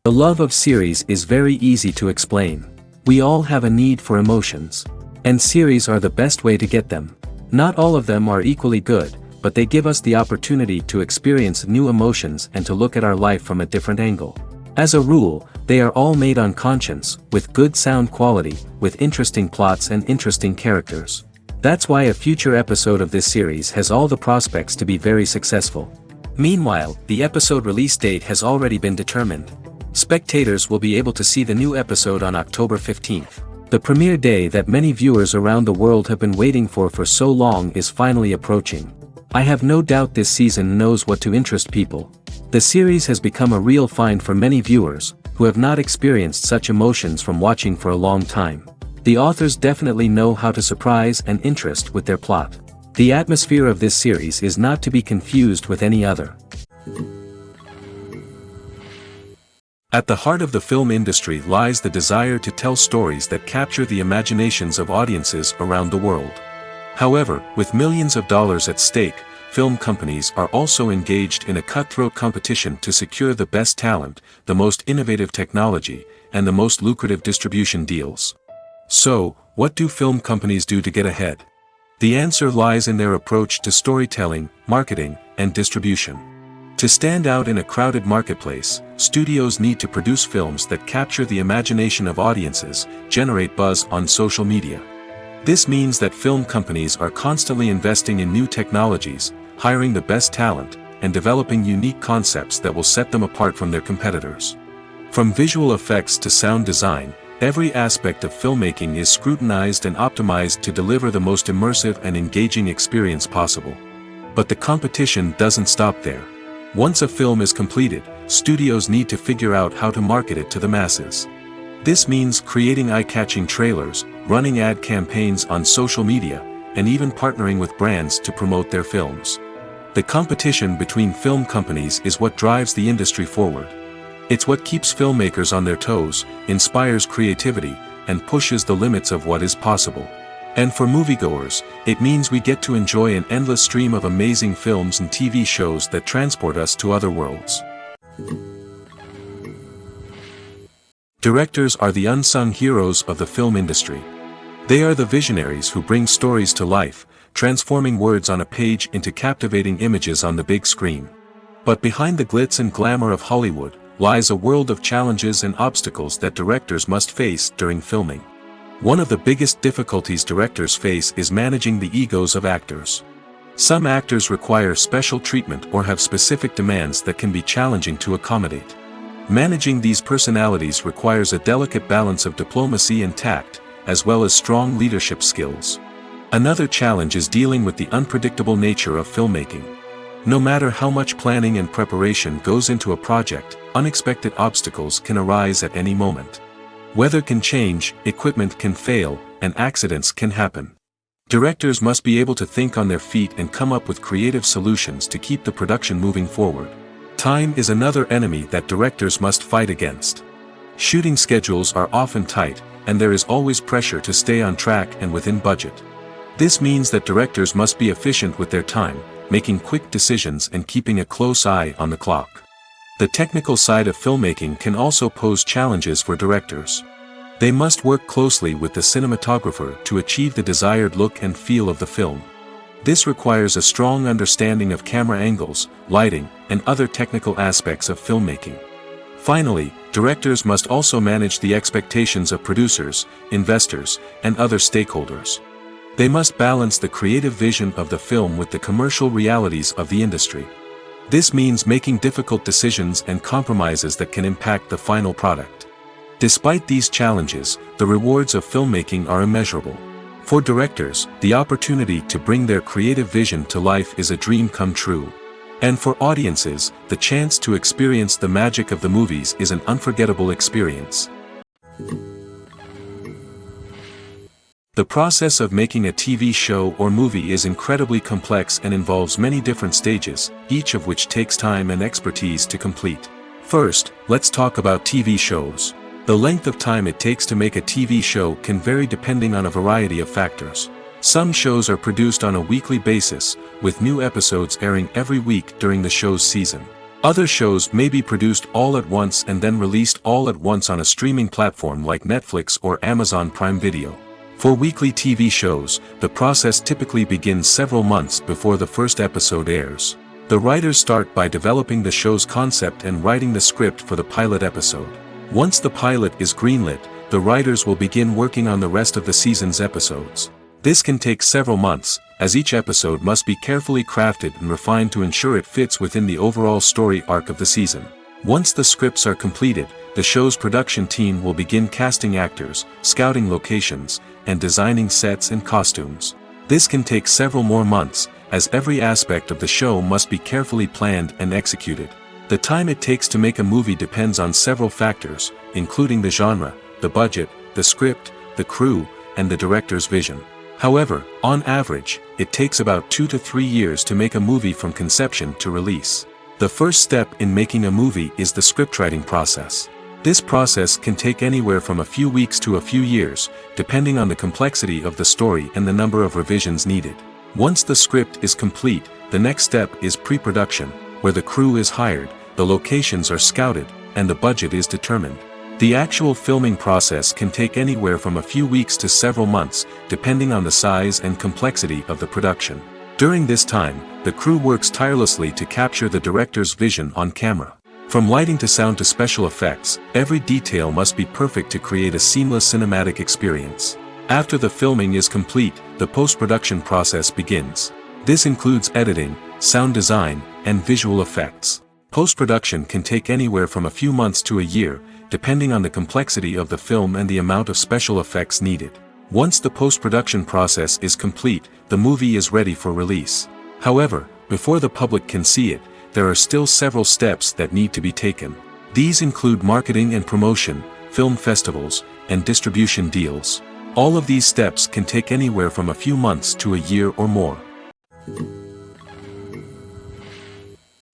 The love of series is very easy to explain. We all have a need for emotions. And series are the best way to get them. Not all of them are equally good, but they give us the opportunity to experience new emotions and to look at our life from a different angle. As a rule, they are all made on conscience, with good sound quality, with interesting plots and interesting characters. That's why a future episode of this series has all the prospects to be very successful. Meanwhile, the episode release date has already been determined. Spectators will be able to see the new episode on October 15th. The premiere day that many viewers around the world have been waiting for so long is finally approaching. I have no doubt this season knows what to interest people. The series has become a real find for many viewers, who have not experienced such emotions from watching for a long time. The authors definitely know how to surprise and interest with their plot. The atmosphere of this series is not to be confused with any other. At the heart of the film industry lies the desire to tell stories that capture the imaginations of audiences around the world. However, with millions of dollars at stake, film companies are also engaged in a cutthroat competition to secure the best talent, the most innovative technology, and the most lucrative distribution deals. So, what do film companies do to get ahead? The answer lies in their approach to storytelling, marketing, and distribution. To stand out in a crowded marketplace, studios need to produce films that capture the imagination of audiences, generate buzz on social media. This means that film companies are constantly investing in new technologies, hiring the best talent, and developing unique concepts that will set them apart from their competitors. From visual effects to sound design, every aspect of filmmaking is scrutinized and optimized to deliver the most immersive and engaging experience possible. But the competition doesn't stop there. Once a film is completed, studios need to figure out how to market it to the masses. This means creating eye-catching trailers, running ad campaigns on social media, and even partnering with brands to promote their films. The competition between film companies is what drives the industry forward. It's what keeps filmmakers on their toes, inspires creativity, and pushes the limits of what is possible. And for moviegoers, it means we get to enjoy an endless stream of amazing films and TV shows that transport us to other worlds. Directors are the unsung heroes of the film industry. They are the visionaries who bring stories to life, transforming words on a page into captivating images on the big screen. But behind the glitz and glamour of Hollywood, lies a world of challenges and obstacles that directors must face during filming. One of the biggest difficulties directors face is managing the egos of actors. Some actors require special treatment or have specific demands that can be challenging to accommodate. Managing these personalities requires a delicate balance of diplomacy and tact, as well as strong leadership skills. Another challenge is dealing with the unpredictable nature of filmmaking. No matter how much planning and preparation goes into a project, unexpected obstacles can arise at any moment. Weather can change, equipment can fail, and accidents can happen. Directors must be able to think on their feet and come up with creative solutions to keep the production moving forward. Time is another enemy that directors must fight against. Shooting schedules are often tight, and there is always pressure to stay on track and within budget. This means that directors must be efficient with their time, making quick decisions and keeping a close eye on the clock. The technical side of filmmaking can also pose challenges for directors. They must work closely with the cinematographer to achieve the desired look and feel of the film. This requires a strong understanding of camera angles, lighting, and other technical aspects of filmmaking. Finally, directors must also manage the expectations of producers, investors, and other stakeholders. They must balance the creative vision of the film with the commercial realities of the industry. This means making difficult decisions and compromises that can impact the final product. Despite these challenges, the rewards of filmmaking are immeasurable. For directors, the opportunity to bring their creative vision to life is a dream come true. And for audiences, the chance to experience the magic of the movies is an unforgettable experience. The process of making a TV show or movie is incredibly complex and involves many different stages, each of which takes time and expertise to complete. First, let's talk about TV shows. The length of time it takes to make a TV show can vary depending on a variety of factors. Some shows are produced on a weekly basis, with new episodes airing every week during the show's season. Other shows may be produced all at once and then released all at once on a streaming platform like Netflix or Amazon Prime Video. For weekly TV shows, the process typically begins several months before the first episode airs. The writers start by developing the show's concept and writing the script for the pilot episode. Once the pilot is greenlit, the writers will begin working on the rest of the season's episodes. This can take several months, as each episode must be carefully crafted and refined to ensure it fits within the overall story arc of the season. Once the scripts are completed, the show's production team will begin casting actors, scouting locations, and designing sets and costumes. This can take several more months, as every aspect of the show must be carefully planned and executed. The time it takes to make a movie depends on several factors, including the genre, the budget, the script, the crew, and the director's vision. However, on average, it takes about 2 to 3 years to make a movie from conception to release. The first step in making a movie is the scriptwriting process. This process can take anywhere from a few weeks to a few years, depending on the complexity of the story and the number of revisions needed. Once the script is complete, the next step is pre-production, where the crew is hired, the locations are scouted, and the budget is determined. The actual filming process can take anywhere from a few weeks to several months, depending on the size and complexity of the production. During this time, the crew works tirelessly to capture the director's vision on camera. From lighting to sound to special effects, every detail must be perfect to create a seamless cinematic experience. After the filming is complete, the post-production process begins. This includes editing, sound design, and visual effects. Post-production can take anywhere from a few months to a year, depending on the complexity of the film and the amount of special effects needed. Once the post-production process is complete, the movie is ready for release. However, before the public can see it, there are still several steps that need to be taken. These include marketing and promotion, film festivals, and distribution deals. All of these steps can take anywhere from a few months to a year or more.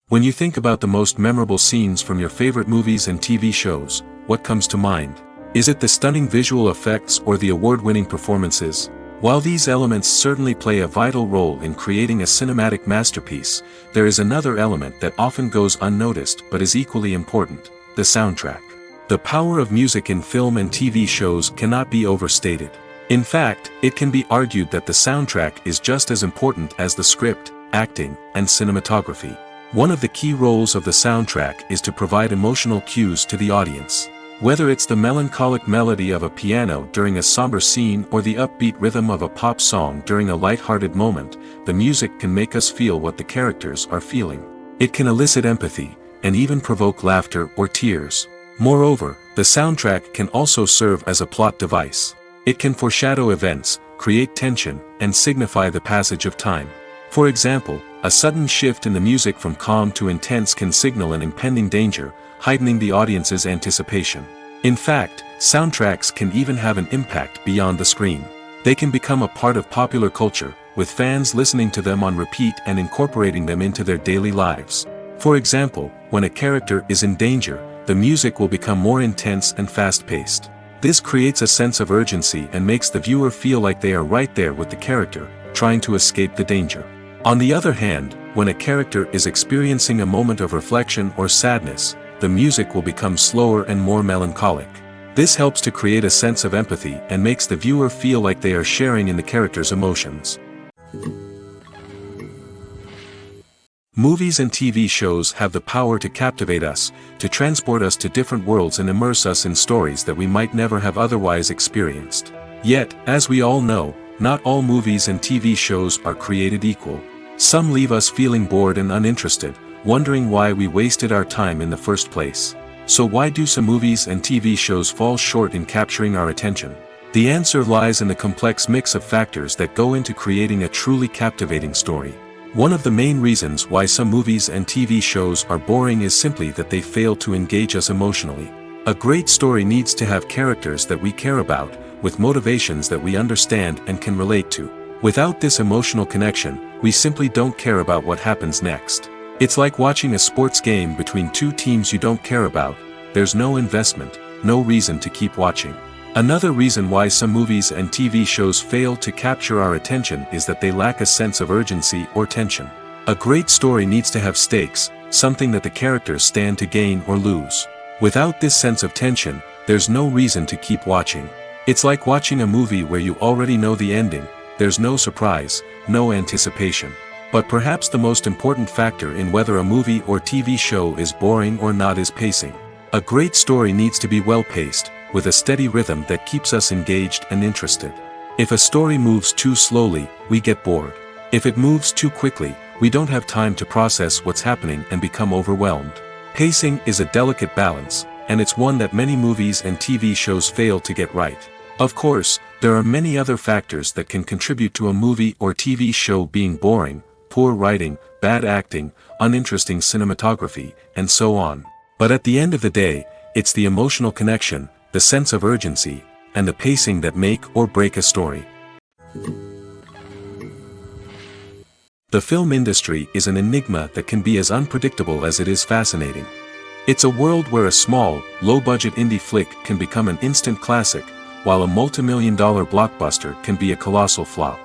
When you think about the most memorable scenes from your favorite movies and TV shows, what comes to mind? Is it the stunning visual effects or the award-winning performances? While these elements certainly play a vital role in creating a cinematic masterpiece, there is another element that often goes unnoticed but is equally important: the soundtrack. The power of music in film and TV shows cannot be overstated. In fact, it can be argued that the soundtrack is just as important as the script, acting, and cinematography. One of the key roles of the soundtrack is to provide emotional cues to the audience. Whether it's the melancholic melody of a piano during a somber scene or the upbeat rhythm of a pop song during a light-hearted moment, the music can make us feel what the characters are feeling. It can elicit empathy, and even provoke laughter or tears. Moreover, the soundtrack can also serve as a plot device. It can foreshadow events, create tension, and signify the passage of time. For example, a sudden shift in the music from calm to intense can signal an impending danger, heightening the audience's anticipation. In fact, soundtracks can even have an impact beyond the screen. They can become a part of popular culture, with fans listening to them on repeat and incorporating them into their daily lives. For example, when a character is in danger, the music will become more intense and fast-paced. This creates a sense of urgency and makes the viewer feel like they are right there with the character, trying to escape the danger. On the other hand, when a character is experiencing a moment of reflection or sadness, the music will become slower and more melancholic. This helps to create a sense of empathy and makes the viewer feel like they are sharing in the character's emotions. Movies and TV shows have the power to captivate us, to transport us to different worlds and immerse us in stories that we might never have otherwise experienced. Yet, as we all know, not all movies and TV shows are created equal. Some leave us feeling bored and uninterested, wondering why we wasted our time in the first place. So why do some movies and TV shows fall short in capturing our attention? The answer lies in the complex mix of factors that go into creating a truly captivating story. One of the main reasons why some movies and TV shows are boring is simply that they fail to engage us emotionally. A great story needs to have characters that we care about, with motivations that we understand and can relate to. Without this emotional connection, we simply don't care about what happens next. It's like watching a sports game between two teams you don't care about. There's no investment, no reason to keep watching. Another reason why some movies and TV shows fail to capture our attention is that they lack a sense of urgency or tension. A great story needs to have stakes, something that the characters stand to gain or lose. Without this sense of tension, there's no reason to keep watching. It's like watching a movie where you already know the ending. There's no surprise, no anticipation. But perhaps the most important factor in whether a movie or TV show is boring or not is pacing. A great story needs to be well-paced, with a steady rhythm that keeps us engaged and interested. If a story moves too slowly, we get bored. If it moves too quickly, we don't have time to process what's happening and become overwhelmed. Pacing is a delicate balance, and it's one that many movies and TV shows fail to get right. Of course, there are many other factors that can contribute to a movie or TV show being boring: poor writing, bad acting, uninteresting cinematography, and so on. But at the end of the day, it's the emotional connection, the sense of urgency, and the pacing that make or break a story. The film industry is an enigma that can be as unpredictable as it is fascinating. It's a world where a small, low-budget indie flick can become an instant classic, while a multi-million-dollar blockbuster can be a colossal flop.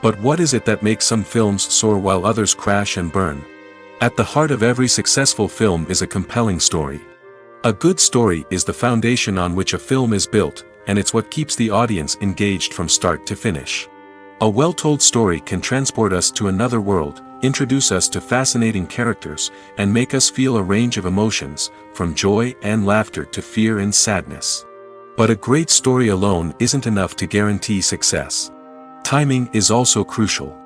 But what is it that makes some films soar while others crash and burn? At the heart of every successful film is a compelling story. A good story is the foundation on which a film is built, and it's what keeps the audience engaged from start to finish. A well-told story can transport us to another world, introduce us to fascinating characters, and make us feel a range of emotions, from joy and laughter to fear and sadness. But a great story alone isn't enough to guarantee success. Timing is also crucial.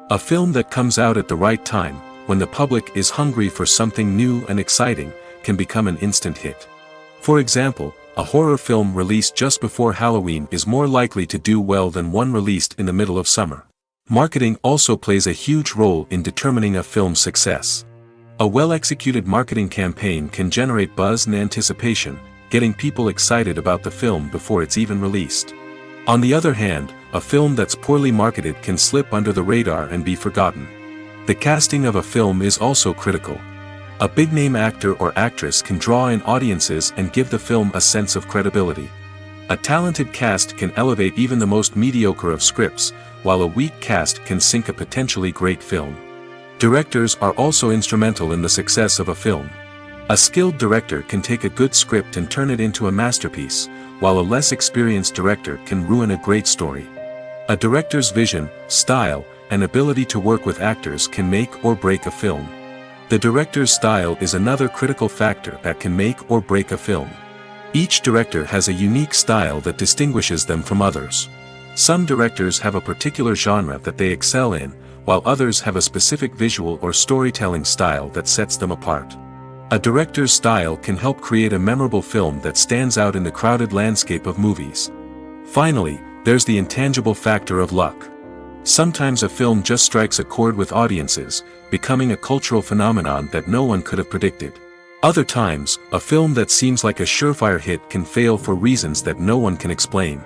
A film that comes out at the right time, when the public is hungry for something new and exciting, can become an instant hit. For example, a horror film released just before Halloween is more likely to do well than one released in the middle of summer. Marketing also plays a huge role in determining a film's success. A well-executed marketing campaign can generate buzz and anticipation, getting people excited about the film before it's even released. On the other hand, a film that's poorly marketed can slip under the radar and be forgotten. The casting of a film is also critical. A big-name actor or actress can draw in audiences and give the film a sense of credibility. A talented cast can elevate even the most mediocre of scripts, while a weak cast can sink a potentially great film. Directors are also instrumental in the success of a film. A skilled director can take a good script and turn it into a masterpiece, while a less experienced director can ruin a great story. A director's vision, style, and ability to work with actors can make or break a film. The director's style is another critical factor that can make or break a film. Each director has a unique style that distinguishes them from others. Some directors have a particular genre that they excel in, while others have a specific visual or storytelling style that sets them apart. A director's style can help create a memorable film that stands out in the crowded landscape of movies. Finally, there's the intangible factor of luck. Sometimes a film just strikes a chord with audiences, becoming a cultural phenomenon that no one could have predicted. Other times, a film that seems like a surefire hit can fail for reasons that no one can explain.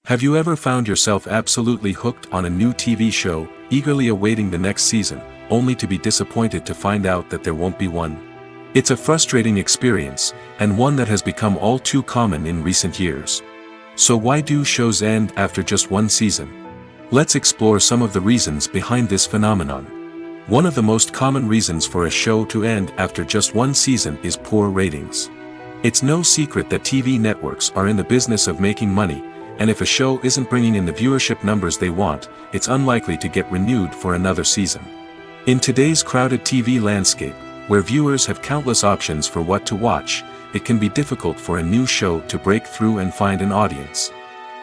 Have you ever found yourself absolutely hooked on a new TV show, eagerly awaiting the next season, only to be disappointed to find out that there won't be one? It's a frustrating experience, and one that has become all too common in recent years. So why do shows end after just one season? Let's explore some of the reasons behind this phenomenon. One of the most common reasons for a show to end after just one season is poor ratings. It's no secret that TV networks are in the business of making money, and if a show isn't bringing in the viewership numbers they want, it's unlikely to get renewed for another season. In today's crowded TV landscape, where viewers have countless options for what to watch, it can be difficult for a new show to break through and find an audience.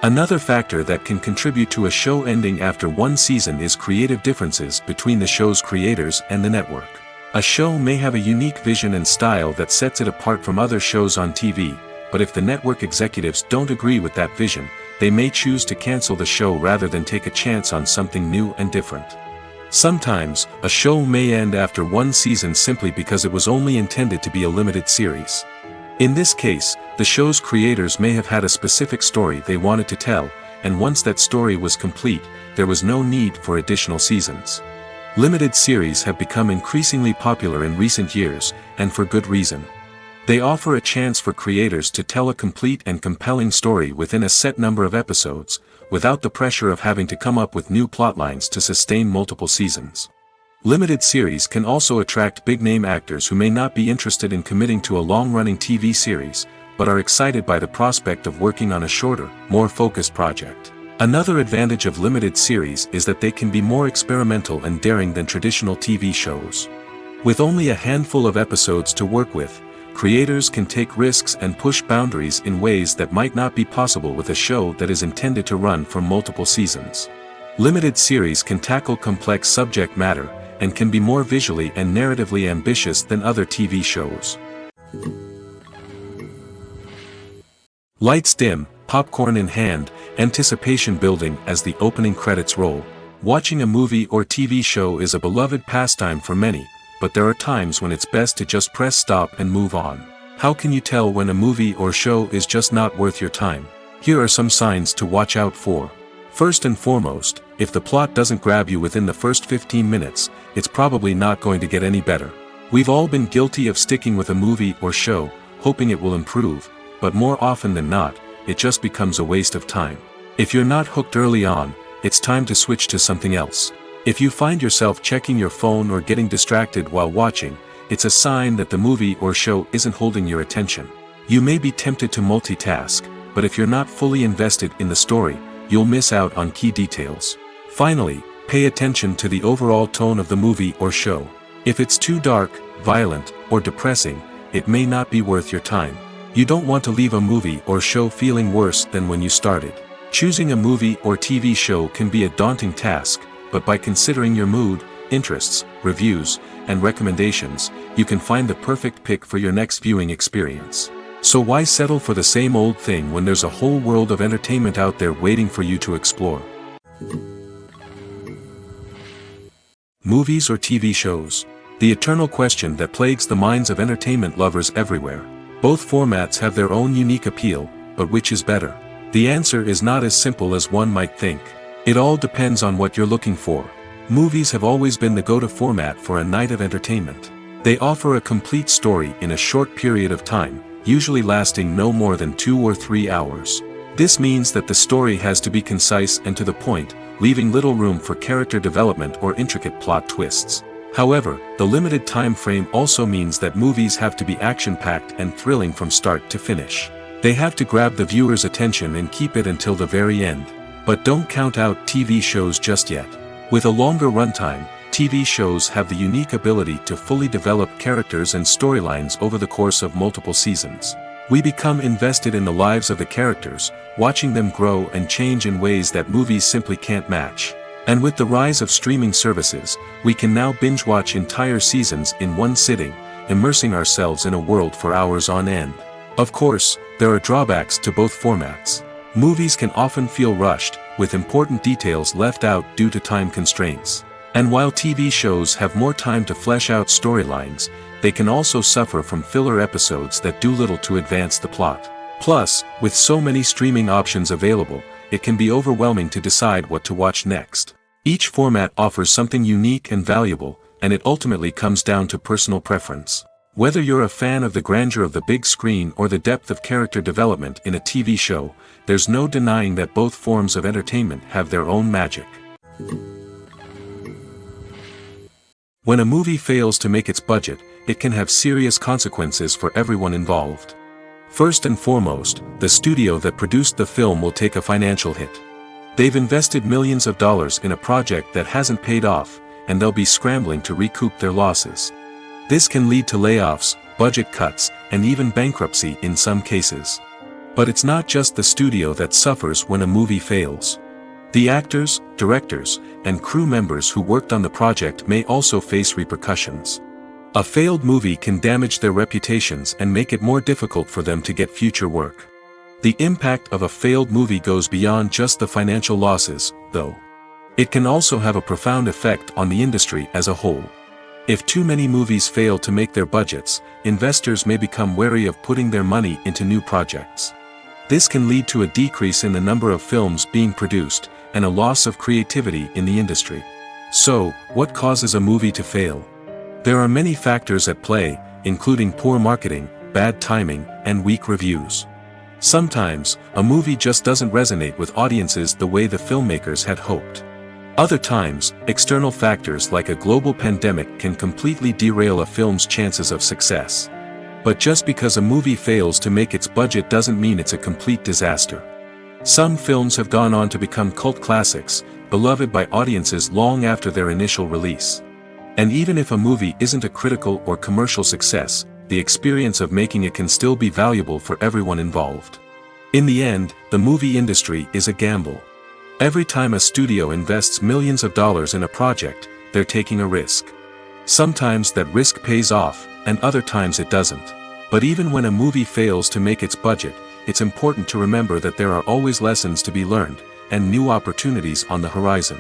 Another factor that can contribute to a show ending after one season is creative differences between the show's creators and the network. A show may have a unique vision and style that sets it apart from other shows on TV, but if the network executives don't agree with that vision, they may choose to cancel the show rather than take a chance on something new and different. Sometimes, a show may end after one season simply because it was only intended to be a limited series. In this case, the show's creators may have had a specific story they wanted to tell, and once that story was complete, there was no need for additional seasons. Limited series have become increasingly popular in recent years, and for good reason. They offer a chance for creators to tell a complete and compelling story within a set number of episodes, without the pressure of having to come up with new plotlines to sustain multiple seasons. Limited series can also attract big-name actors who may not be interested in committing to a long-running TV series, but are excited by the prospect of working on a shorter, more focused project. Another advantage of limited series is that they can be more experimental and daring than traditional TV shows. With only a handful of episodes to work with, creators can take risks and push boundaries in ways that might not be possible with a show that is intended to run for multiple seasons. Limited series can tackle complex subject matter, and can be more visually and narratively ambitious than other TV shows. Lights dim, popcorn in hand, anticipation building as the opening credits roll. Watching a movie or TV show is a beloved pastime for many, but there are times when it's best to just press stop and move on. How can you tell when a movie or show is just not worth your time? Here are some signs to watch out for. First and foremost, if the plot doesn't grab you within the first 15 minutes, it's probably not going to get any better. We've all been guilty of sticking with a movie or show, hoping it will improve, but more often than not, it just becomes a waste of time. If you're not hooked early on, it's time to switch to something else. If you find yourself checking your phone or getting distracted while watching, it's a sign that the movie or show isn't holding your attention. You may be tempted to multitask, but if you're not fully invested in the story, you'll miss out on key details. Finally, pay attention to the overall tone of the movie or show. If it's too dark, violent, or depressing, it may not be worth your time. You don't want to leave a movie or show feeling worse than when you started. Choosing a movie or TV show can be a daunting task, but by considering your mood, interests, reviews, and recommendations, you can find the perfect pick for your next viewing experience. So why settle for the same old thing when there's a whole world of entertainment out there waiting for you to explore? Movies or TV shows? The eternal question that plagues the minds of entertainment lovers everywhere. Both formats have their own unique appeal, but which is better? The answer is not as simple as one might think. It all depends on what you're looking for. Movies have always been the go-to format for a night of entertainment. They offer a complete story in a short period of time, usually lasting no more than 2 or 3 hours. This means that the story has to be concise and to the point, leaving little room for character development or intricate plot twists. However, the limited time frame also means that movies have to be action-packed and thrilling from start to finish. They have to grab the viewer's attention and keep it until the very end. But don't count out TV shows just yet. With a longer runtime, TV shows have the unique ability to fully develop characters and storylines over the course of multiple seasons. We become invested in the lives of the characters, watching them grow and change in ways that movies simply can't match. And with the rise of streaming services, we can now binge-watch entire seasons in one sitting, immersing ourselves in a world for hours on end. Of course, there are drawbacks to both formats. Movies can often feel rushed, with important details left out due to time constraints. And while TV shows have more time to flesh out storylines, they can also suffer from filler episodes that do little to advance the plot. Plus, with so many streaming options available, it can be overwhelming to decide what to watch next. Each format offers something unique and valuable, and it ultimately comes down to personal preference. Whether you're a fan of the grandeur of the big screen or the depth of character development in a TV show, there's no denying that both forms of entertainment have their own magic. When a movie fails to make its budget, it can have serious consequences for everyone involved. First and foremost, the studio that produced the film will take a financial hit. They've invested millions of dollars in a project that hasn't paid off, and they'll be scrambling to recoup their losses. This can lead to layoffs, budget cuts, and even bankruptcy in some cases. But it's not just the studio that suffers when a movie fails. The actors, directors, and crew members who worked on the project may also face repercussions. A failed movie can damage their reputations and make it more difficult for them to get future work. The impact of a failed movie goes beyond just the financial losses, though. It can also have a profound effect on the industry as a whole. If too many movies fail to make their budgets, investors may become wary of putting their money into new projects. This can lead to a decrease in the number of films being produced, and a loss of creativity in the industry. So, what causes a movie to fail? There are many factors at play, including poor marketing, bad timing, and weak reviews. Sometimes, a movie just doesn't resonate with audiences the way the filmmakers had hoped. Other times, external factors like a global pandemic can completely derail a film's chances of success. But just because a movie fails to make its budget doesn't mean it's a complete disaster. Some films have gone on to become cult classics, beloved by audiences long after their initial release. And even if a movie isn't a critical or commercial success, the experience of making it can still be valuable for everyone involved. In the end, the movie industry is a gamble. Every time a studio invests millions of dollars in a project, they're taking a risk. Sometimes that risk pays off, and other times it doesn't. But even when a movie fails to make its budget, it's important to remember that there are always lessons to be learned, and new opportunities on the horizon.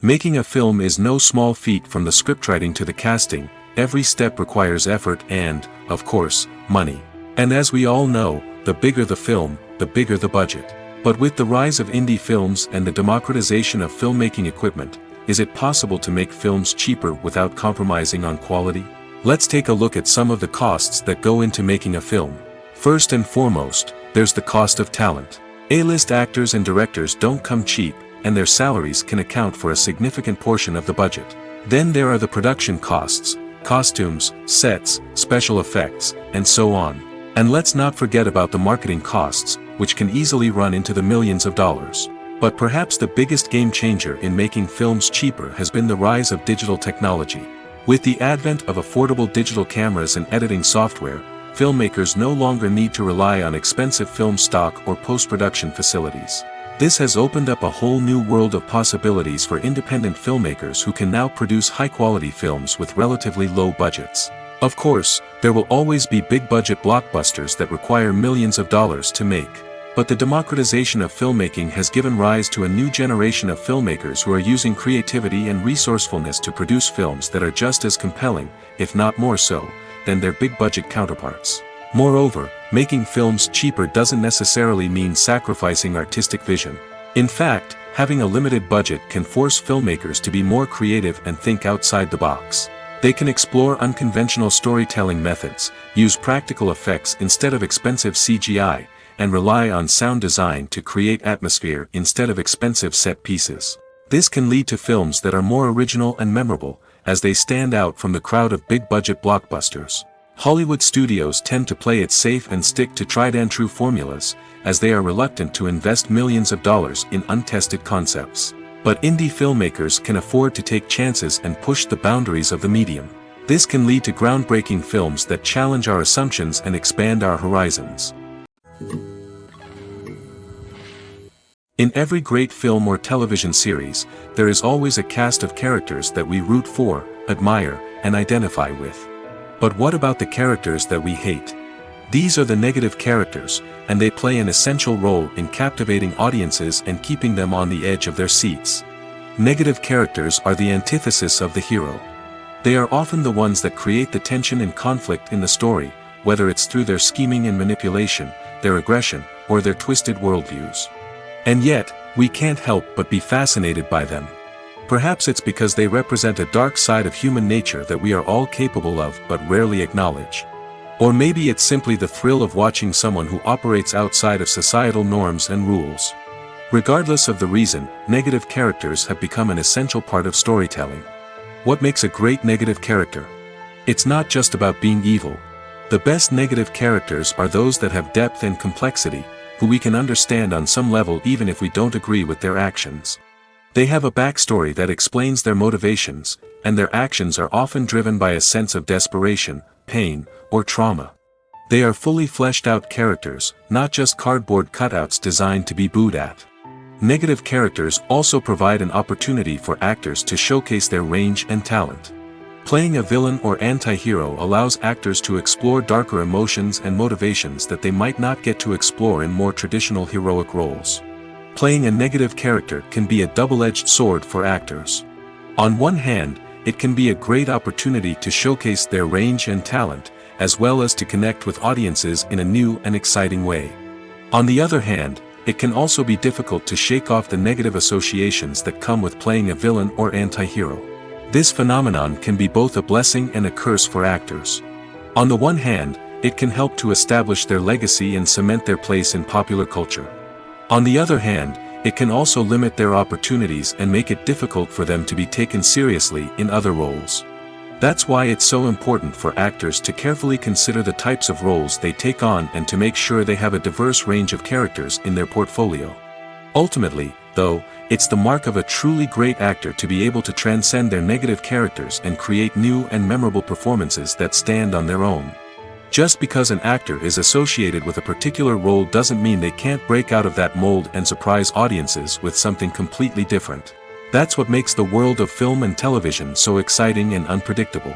Making a film is no small feat. From the scriptwriting to the casting, every step requires effort and, of course, money. And as we all know, the bigger the film, the bigger the budget. But with the rise of indie films and the democratization of filmmaking equipment, is it possible to make films cheaper without compromising on quality? Let's take a look at some of the costs that go into making a film. First and foremost, there's the cost of talent. A-list actors and directors don't come cheap, and their salaries can account for a significant portion of the budget. Then there are the production costs, costumes, sets, special effects, and so on. And let's not forget about the marketing costs, which can easily run into the millions of dollars. But perhaps the biggest game changer in making films cheaper has been the rise of digital technology. With the advent of affordable digital cameras and editing software, filmmakers no longer need to rely on expensive film stock or post-production facilities. This has opened up a whole new world of possibilities for independent filmmakers who can now produce high-quality films with relatively low budgets. Of course, there will always be big-budget blockbusters that require millions of dollars to make. But the democratization of filmmaking has given rise to a new generation of filmmakers who are using creativity and resourcefulness to produce films that are just as compelling, if not more so, than their big-budget counterparts. Moreover, making films cheaper doesn't necessarily mean sacrificing artistic vision. In fact, having a limited budget can force filmmakers to be more creative and think outside the box. They can explore unconventional storytelling methods, use practical effects instead of expensive CGI, and rely on sound design to create atmosphere instead of expensive set pieces. This can lead to films that are more original and memorable, as they stand out from the crowd of big-budget blockbusters. Hollywood studios tend to play it safe and stick to tried-and-true formulas, as they are reluctant to invest millions of dollars in untested concepts. But indie filmmakers can afford to take chances and push the boundaries of the medium. This can lead to groundbreaking films that challenge our assumptions and expand our horizons. In every great film or television series, there is always a cast of characters that we root for, admire, and identify with. But what about the characters that we hate? These are the negative characters, and they play an essential role in captivating audiences and keeping them on the edge of their seats. Negative characters are the antithesis of the hero. They are often the ones that create the tension and conflict in the story, whether it's through their scheming and manipulation, their aggression, or their twisted worldviews. And yet, we can't help but be fascinated by them. Perhaps it's because they represent a dark side of human nature that we are all capable of but rarely acknowledge. Or maybe it's simply the thrill of watching someone who operates outside of societal norms and rules. Regardless of the reason, negative characters have become an essential part of storytelling. What makes a great negative character? It's not just about being evil. The best negative characters are those that have depth and complexity, who we can understand on some level even if we don't agree with their actions. They have a backstory that explains their motivations, and their actions are often driven by a sense of desperation, pain, or trauma. They are fully fleshed out characters, not just cardboard cutouts designed to be booed at. Negative characters also provide an opportunity for actors to showcase their range and talent. Playing a villain or anti-hero allows actors to explore darker emotions and motivations that they might not get to explore in more traditional heroic roles. Playing a negative character can be a double-edged sword for actors. On one hand, it can be a great opportunity to showcase their range and talent, as well as to connect with audiences in a new and exciting way. On the other hand, it can also be difficult to shake off the negative associations that come with playing a villain or anti-hero. This phenomenon can be both a blessing and a curse for actors. On the one hand, it can help to establish their legacy and cement their place in popular culture. On the other hand, it can also limit their opportunities and make it difficult for them to be taken seriously in other roles. That's why it's so important for actors to carefully consider the types of roles they take on and to make sure they have a diverse range of characters in their portfolio. Ultimately, though, it's the mark of a truly great actor to be able to transcend their negative characters and create new and memorable performances that stand on their own. Just because an actor is associated with a particular role doesn't mean they can't break out of that mold and surprise audiences with something completely different. That's what makes the world of film and television so exciting and unpredictable.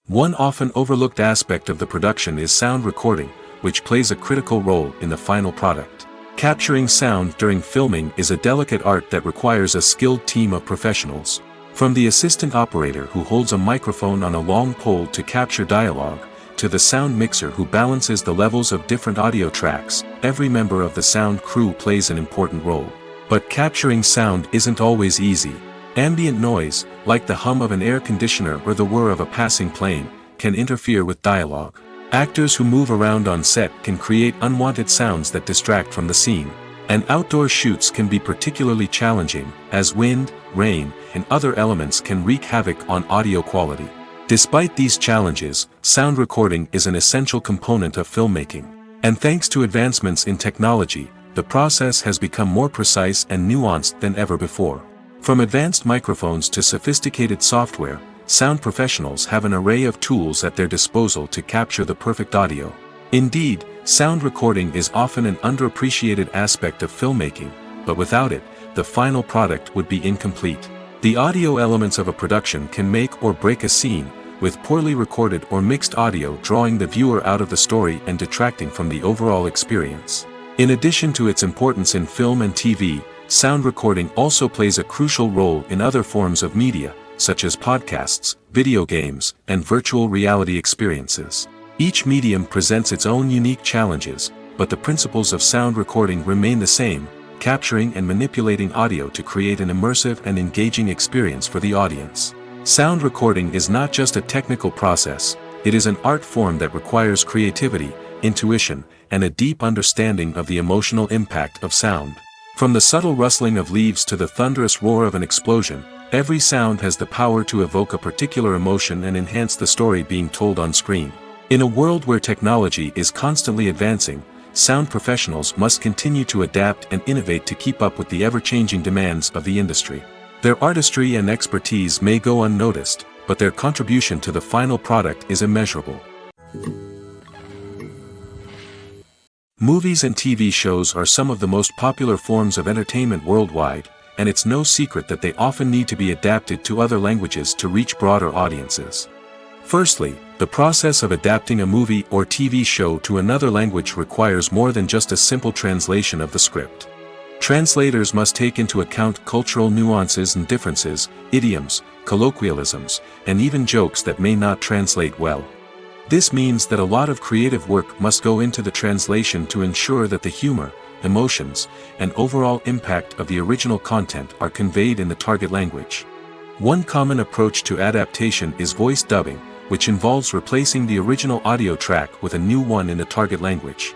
One often overlooked aspect of the production is sound recording, which plays a critical role in the final product. Capturing sound during filming is a delicate art that requires a skilled team of professionals. From the assistant operator who holds a microphone on a long pole to capture dialogue, to the sound mixer who balances the levels of different audio tracks, every member of the sound crew plays an important role. But capturing sound isn't always easy. Ambient noise, like the hum of an air conditioner or the whir of a passing plane, can interfere with dialogue. Actors who move around on set can create unwanted sounds that distract from the scene. And outdoor shoots can be particularly challenging, as wind, rain, and other elements can wreak havoc on audio quality. Despite these challenges, sound recording is an essential component of filmmaking. And thanks to advancements in technology, the process has become more precise and nuanced than ever before. From advanced microphones to sophisticated software, sound professionals have an array of tools at their disposal to capture the perfect audio. Indeed, sound recording is often an underappreciated aspect of filmmaking, but without it, the final product would be incomplete. The audio elements of a production can make or break a scene, with poorly recorded or mixed audio drawing the viewer out of the story and detracting from the overall experience. In addition to its importance in film and TV, sound recording also plays a crucial role in other forms of media, such as podcasts, video games, and virtual reality experiences. Each medium presents its own unique challenges, but the principles of sound recording remain the same, capturing and manipulating audio to create an immersive and engaging experience for the audience. Sound recording is not just a technical process, it is an art form that requires creativity, intuition, and a deep understanding of the emotional impact of sound. From the subtle rustling of leaves to the thunderous roar of an explosion, every sound has the power to evoke a particular emotion and enhance the story being told on screen. In a world where technology is constantly advancing, sound professionals must continue to adapt and innovate to keep up with the ever-changing demands of the industry. Their artistry and expertise may go unnoticed, but their contribution to the final product is immeasurable. Movies and TV shows are some of the most popular forms of entertainment worldwide, and it's no secret that they often need to be adapted to other languages to reach broader audiences. Firstly, the process of adapting a movie or TV show to another language requires more than just a simple translation of the script. Translators must take into account cultural nuances and differences, idioms, colloquialisms, and even jokes that may not translate well. This means that a lot of creative work must go into the translation to ensure that the humor, emotions, and overall impact of the original content are conveyed in the target language. One common approach to adaptation is voice dubbing, which involves replacing the original audio track with a new one in the target language.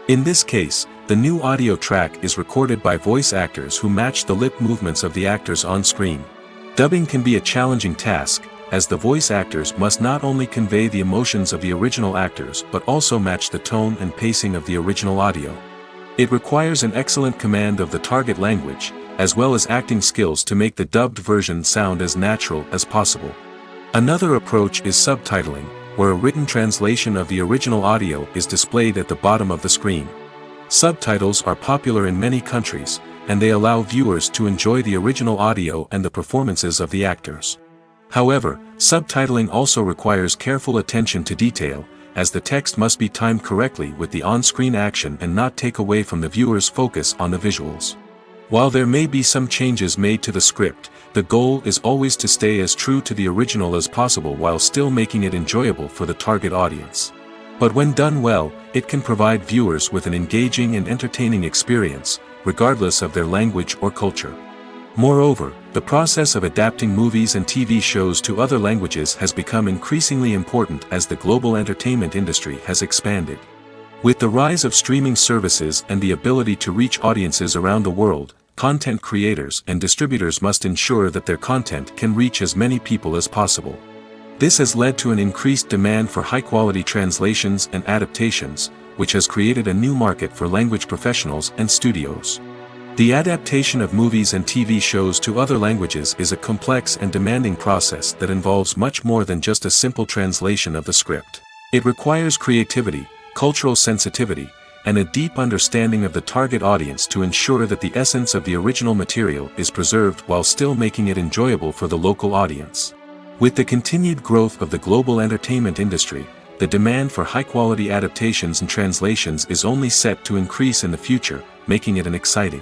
In this case, the new audio track is recorded by voice actors who match the lip movements of the actors on screen. Dubbing can be a challenging task, as the voice actors must not only convey the emotions of the original actors but also match the tone and pacing of the original audio. It requires an excellent command of the target language, as well as acting skills to make the dubbed version sound as natural as possible. Another approach is subtitling, where a written translation of the original audio is displayed at the bottom of the screen. Subtitles are popular in many countries, and they allow viewers to enjoy the original audio and the performances of the actors. However, subtitling also requires careful attention to detail, as the text must be timed correctly with the on-screen action and not take away from the viewer's focus on the visuals. While there may be some changes made to the script, the goal is always to stay as true to the original as possible while still making it enjoyable for the target audience. But when done well, it can provide viewers with an engaging and entertaining experience, regardless of their language or culture. Moreover, the process of adapting movies and TV shows to other languages has become increasingly important as the global entertainment industry has expanded. With the rise of streaming services and the ability to reach audiences around the world, content creators and distributors must ensure that their content can reach as many people as possible. This has led to an increased demand for high-quality translations and adaptations, which has created a new market for language professionals and studios. The adaptation of movies and TV shows to other languages is a complex and demanding process that involves much more than just a simple translation of the script. It requires creativity, cultural sensitivity, and a deep understanding of the target audience to ensure that the essence of the original material is preserved while still making it enjoyable for the local audience. With the continued growth of the global entertainment industry, the demand for high-quality adaptations and translations is only set to increase in the future, making it an exciting.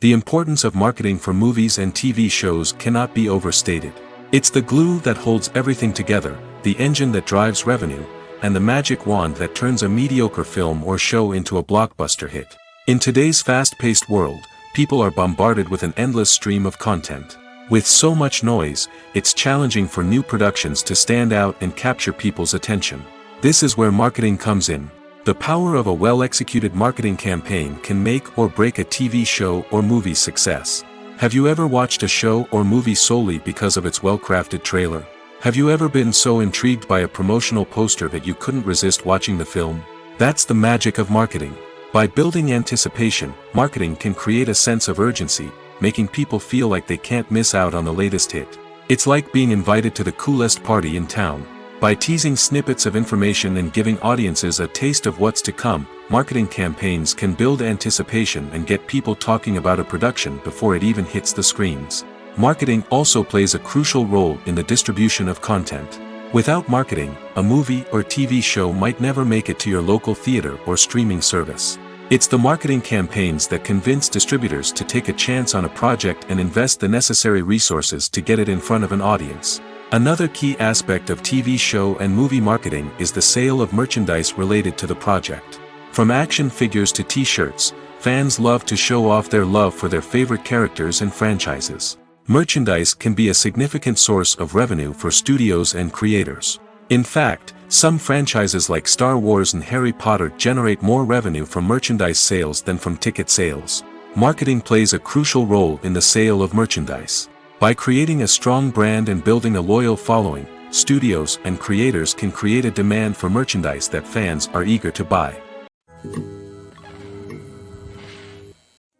The importance of marketing for movies and TV shows cannot be overstated. It's the glue that holds everything together, the engine that drives revenue, and the magic wand that turns a mediocre film or show into a blockbuster hit. In today's fast-paced world, people are bombarded with an endless stream of content. With so much noise, it's challenging for new productions to stand out and capture people's attention. This is where marketing comes in. The power of a well-executed marketing campaign can make or break a TV show or movie's success. Have you ever watched a show or movie solely because of its well-crafted trailer? Have you ever been so intrigued by a promotional poster that you couldn't resist watching the film? That's the magic of marketing. By building anticipation, marketing can create a sense of urgency, making people feel like they can't miss out on the latest hit. It's like being invited to the coolest party in town. By teasing snippets of information and giving audiences a taste of what's to come, marketing campaigns can build anticipation and get people talking about a production before it even hits the screens. Marketing also plays a crucial role in the distribution of content. Without marketing, a movie or TV show might never make it to your local theater or streaming service. It's the marketing campaigns that convince distributors to take a chance on a project and invest the necessary resources to get it in front of an audience. Another key aspect of TV show and movie marketing is the sale of merchandise related to the project. From action figures to t-shirts, fans love to show off their love for their favorite characters and franchises. Merchandise can be a significant source of revenue for studios and creators. In fact, some franchises like Star Wars and Harry Potter generate more revenue from merchandise sales than from ticket sales. Marketing plays a crucial role in the sale of merchandise. By creating a strong brand and building a loyal following, studios and creators can create a demand for merchandise that fans are eager to buy.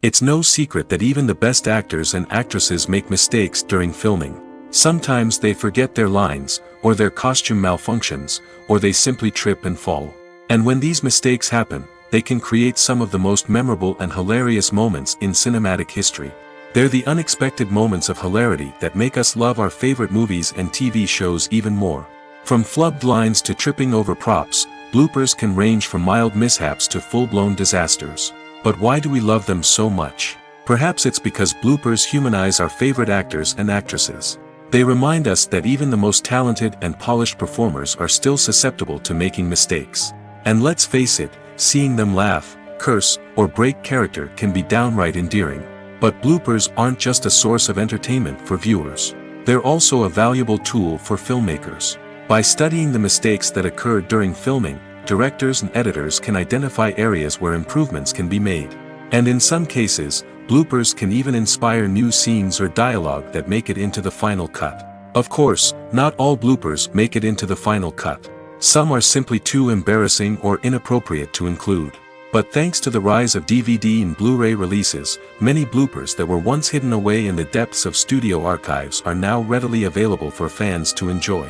It's no secret that even the best actors and actresses make mistakes during filming. Sometimes they forget their lines, or their costume malfunctions, or they simply trip and fall. And when these mistakes happen, they can create some of the most memorable and hilarious moments in cinematic history. They're the unexpected moments of hilarity that make us love our favorite movies and TV shows even more. From flubbed lines to tripping over props, bloopers can range from mild mishaps to full-blown disasters. But why do we love them so much? Perhaps it's because bloopers humanize our favorite actors and actresses. They remind us that even the most talented and polished performers are still susceptible to making mistakes. And let's face it, seeing them laugh, curse, or break character can be downright endearing. But bloopers aren't just a source of entertainment for viewers. They're also a valuable tool for filmmakers. By studying the mistakes that occurred during filming, directors and editors can identify areas where improvements can be made. And in some cases, Bloopers can even inspire new scenes or dialogue that make it into the final cut. Of course, not all bloopers make it into the final cut. Some are simply too embarrassing or inappropriate to include. But thanks to the rise of DVD and Blu-ray releases, many bloopers that were once hidden away in the depths of studio archives are now readily available for fans to enjoy.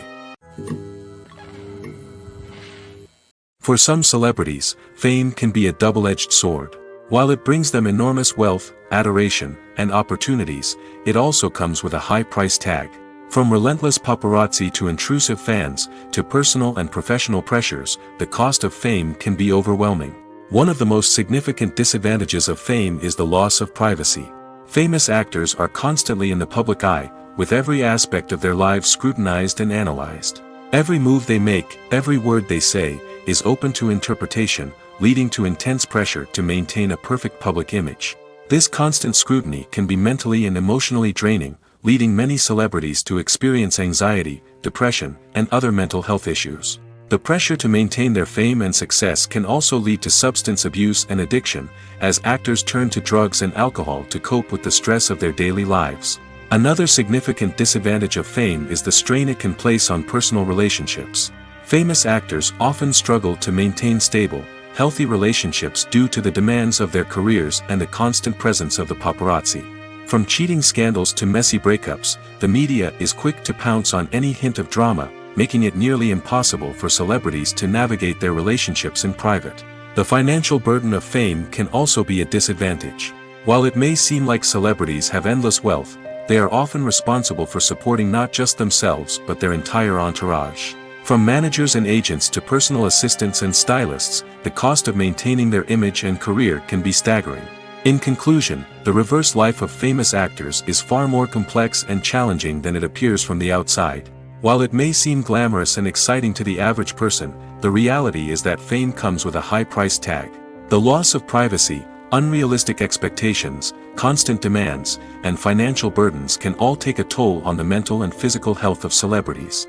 For some celebrities, fame can be a double-edged sword. While it brings them enormous wealth, adoration, and opportunities, it also comes with a high price tag. From relentless paparazzi to intrusive fans, to personal and professional pressures, the cost of fame can be overwhelming. One of the most significant disadvantages of fame is the loss of privacy. Famous actors are constantly in the public eye, with every aspect of their lives scrutinized and analyzed. Every move they make, every word they say, is open to interpretation, leading to intense pressure to maintain a perfect public image. This constant scrutiny can be mentally and emotionally draining, leading many celebrities to experience anxiety, depression, and other mental health issues. The pressure to maintain their fame and success can also lead to substance abuse and addiction, as actors turn to drugs and alcohol to cope with the stress of their daily lives. Another significant disadvantage of fame is the strain it can place on personal relationships. Famous actors often struggle to maintain stable, healthy relationships due to the demands of their careers and the constant presence of the paparazzi. From cheating scandals to messy breakups, the media is quick to pounce on any hint of drama, making it nearly impossible for celebrities to navigate their relationships in private. The financial burden of fame can also be a disadvantage. While it may seem like celebrities have endless wealth, they are often responsible for supporting not just themselves but their entire entourage. From managers and agents to personal assistants and stylists, the cost of maintaining their image and career can be staggering. In conclusion, the reverse life of famous actors is far more complex and challenging than it appears from the outside. While it may seem glamorous and exciting to the average person, the reality is that fame comes with a high price tag. The loss of privacy, unrealistic expectations, constant demands, and financial burdens can all take a toll on the mental and physical health of celebrities.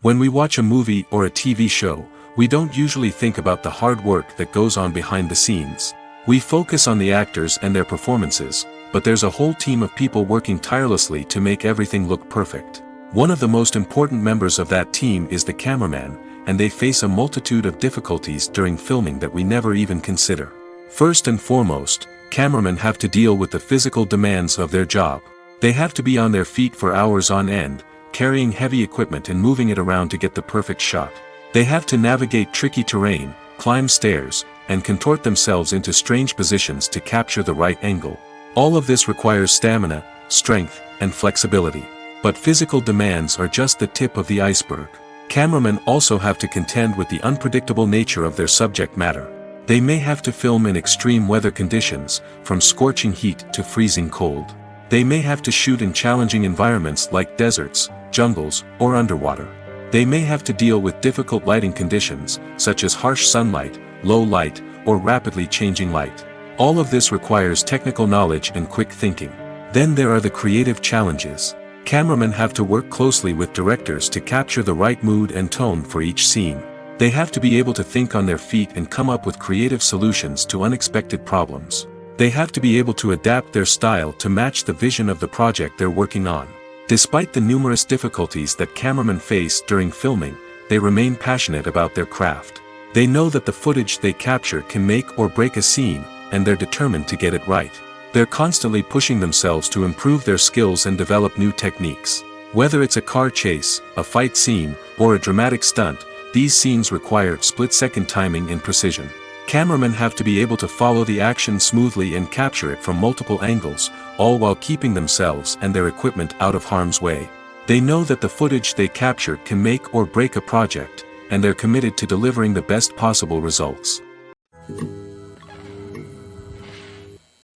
When we watch a movie or a TV show, we don't usually think about the hard work that goes on behind the scenes. We focus on the actors and their performances, but there's a whole team of people working tirelessly to make everything look perfect. One of the most important members of that team is the cameraman, and they face a multitude of difficulties during filming that we never even consider. First and foremost, cameramen have to deal with the physical demands of their job. They have to be on their feet for hours on end, carrying heavy equipment and moving it around to get the perfect shot. They have to navigate tricky terrain, climb stairs, and contort themselves into strange positions to capture the right angle. All of this requires stamina, strength, and flexibility. But physical demands are just the tip of the iceberg. Cameramen also have to contend with the unpredictable nature of their subject matter. They may have to film in extreme weather conditions, from scorching heat to freezing cold. They may have to shoot in challenging environments like deserts, jungles, or underwater. They may have to deal with difficult lighting conditions, such as harsh sunlight, low light, or rapidly changing light. All of this requires technical knowledge and quick thinking. Then there are the creative challenges. Cameramen have to work closely with directors to capture the right mood and tone for each scene. They have to be able to think on their feet and come up with creative solutions to unexpected problems. They have to be able to adapt their style to match the vision of the project they're working on. Despite the numerous difficulties that cameramen face during filming, they remain passionate about their craft. They know that the footage they capture can make or break a scene, and they're determined to get it right. They're constantly pushing themselves to improve their skills and develop new techniques. Whether it's a car chase, a fight scene, or a dramatic stunt, these scenes require split-second timing and precision. Cameramen have to be able to follow the action smoothly and capture it from multiple angles, all while keeping themselves and their equipment out of harm's way. They know that the footage they capture can make or break a project, and they're committed to delivering the best possible results.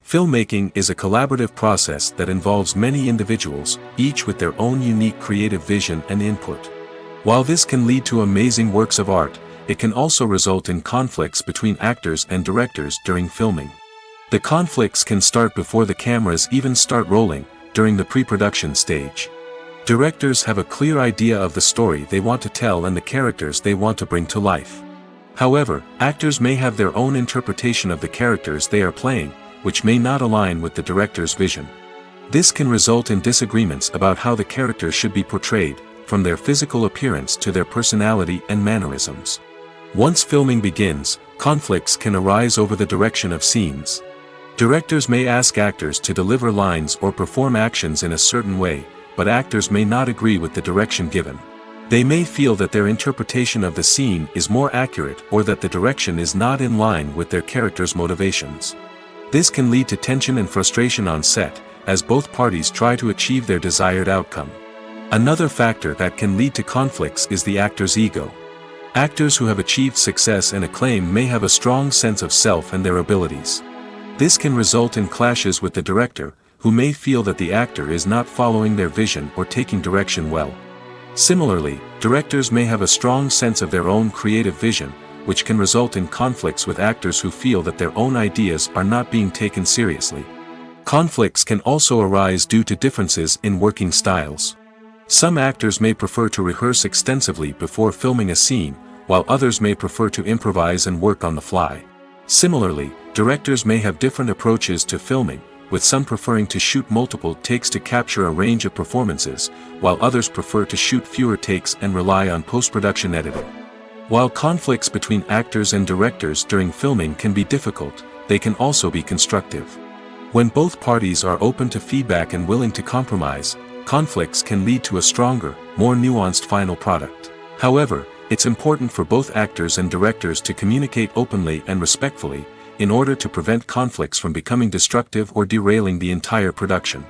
Filmmaking is a collaborative process that involves many individuals, each with their own unique creative vision and input. While this can lead to amazing works of art, it can also result in conflicts between actors and directors during filming. The conflicts can start before the cameras even start rolling, during the pre-production stage. Directors have a clear idea of the story they want to tell and the characters they want to bring to life. However, actors may have their own interpretation of the characters they are playing, which may not align with the director's vision. This can result in disagreements about how the characters should be portrayed, from their physical appearance to their personality and mannerisms. Once filming begins, conflicts can arise over the direction of scenes. Directors may ask actors to deliver lines or perform actions in a certain way, but actors may not agree with the direction given. They may feel that their interpretation of the scene is more accurate or that the direction is not in line with their character's motivations. This can lead to tension and frustration on set, as both parties try to achieve their desired outcome. Another factor that can lead to conflicts is the actor's ego. Actors who have achieved success and acclaim may have a strong sense of self and their abilities. This can result in clashes with the director, who may feel that the actor is not following their vision or taking direction well. Similarly, directors may have a strong sense of their own creative vision, which can result in conflicts with actors who feel that their own ideas are not being taken seriously. Conflicts can also arise due to differences in working styles. Some actors may prefer to rehearse extensively before filming a scene, while others may prefer to improvise and work on the fly. Similarly, directors may have different approaches to filming, with some preferring to shoot multiple takes to capture a range of performances, while others prefer to shoot fewer takes and rely on post-production editing. While conflicts between actors and directors during filming can be difficult, they can also be constructive. When both parties are open to feedback and willing to compromise, conflicts can lead to a stronger, more nuanced final product. However, it's important for both actors and directors to communicate openly and respectfully, in order to prevent conflicts from becoming destructive or derailing the entire production.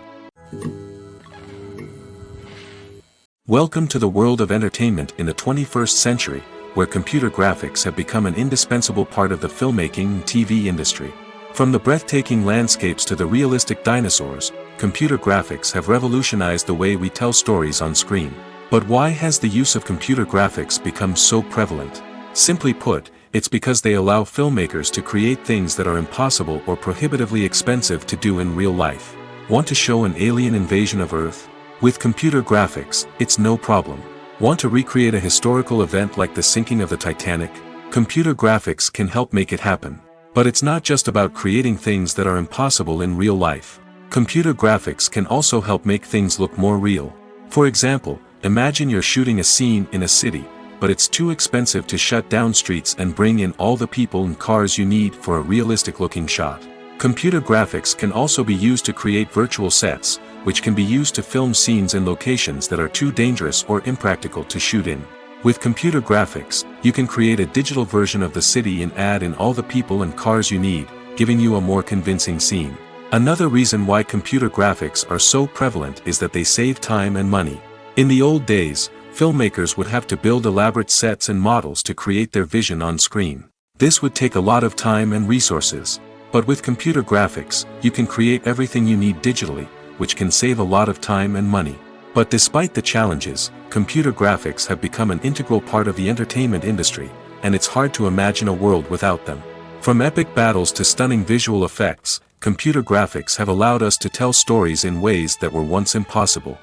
Welcome to the world of entertainment in the 21st century, where computer graphics have become an indispensable part of the filmmaking and TV industry. From the breathtaking landscapes to the realistic dinosaurs, computer graphics have revolutionized the way we tell stories on screen. But why has the use of computer graphics become so prevalent? Simply put, it's because they allow filmmakers to create things that are impossible or prohibitively expensive to do in real life. Want to show an alien invasion of Earth? With computer graphics, it's no problem. Want to recreate a historical event like the sinking of the Titanic? Computer graphics can help make it happen. But it's not just about creating things that are impossible in real life. Computer graphics can also help make things look more real. For example, imagine you're shooting a scene in a city, but it's too expensive to shut down streets and bring in all the people and cars you need for a realistic-looking shot. Computer graphics can also be used to create virtual sets, which can be used to film scenes in locations that are too dangerous or impractical to shoot in. With computer graphics, you can create a digital version of the city and add in all the people and cars you need, giving you a more convincing scene. Another reason why computer graphics are so prevalent is that they save time and money. In the old days, filmmakers would have to build elaborate sets and models to create their vision on screen. This would take a lot of time and resources. But with computer graphics, you can create everything you need digitally, which can save a lot of time and money. But despite the challenges, computer graphics have become an integral part of the entertainment industry, and it's hard to imagine a world without them. From epic battles to stunning visual effects, computer graphics have allowed us to tell stories in ways that were once impossible.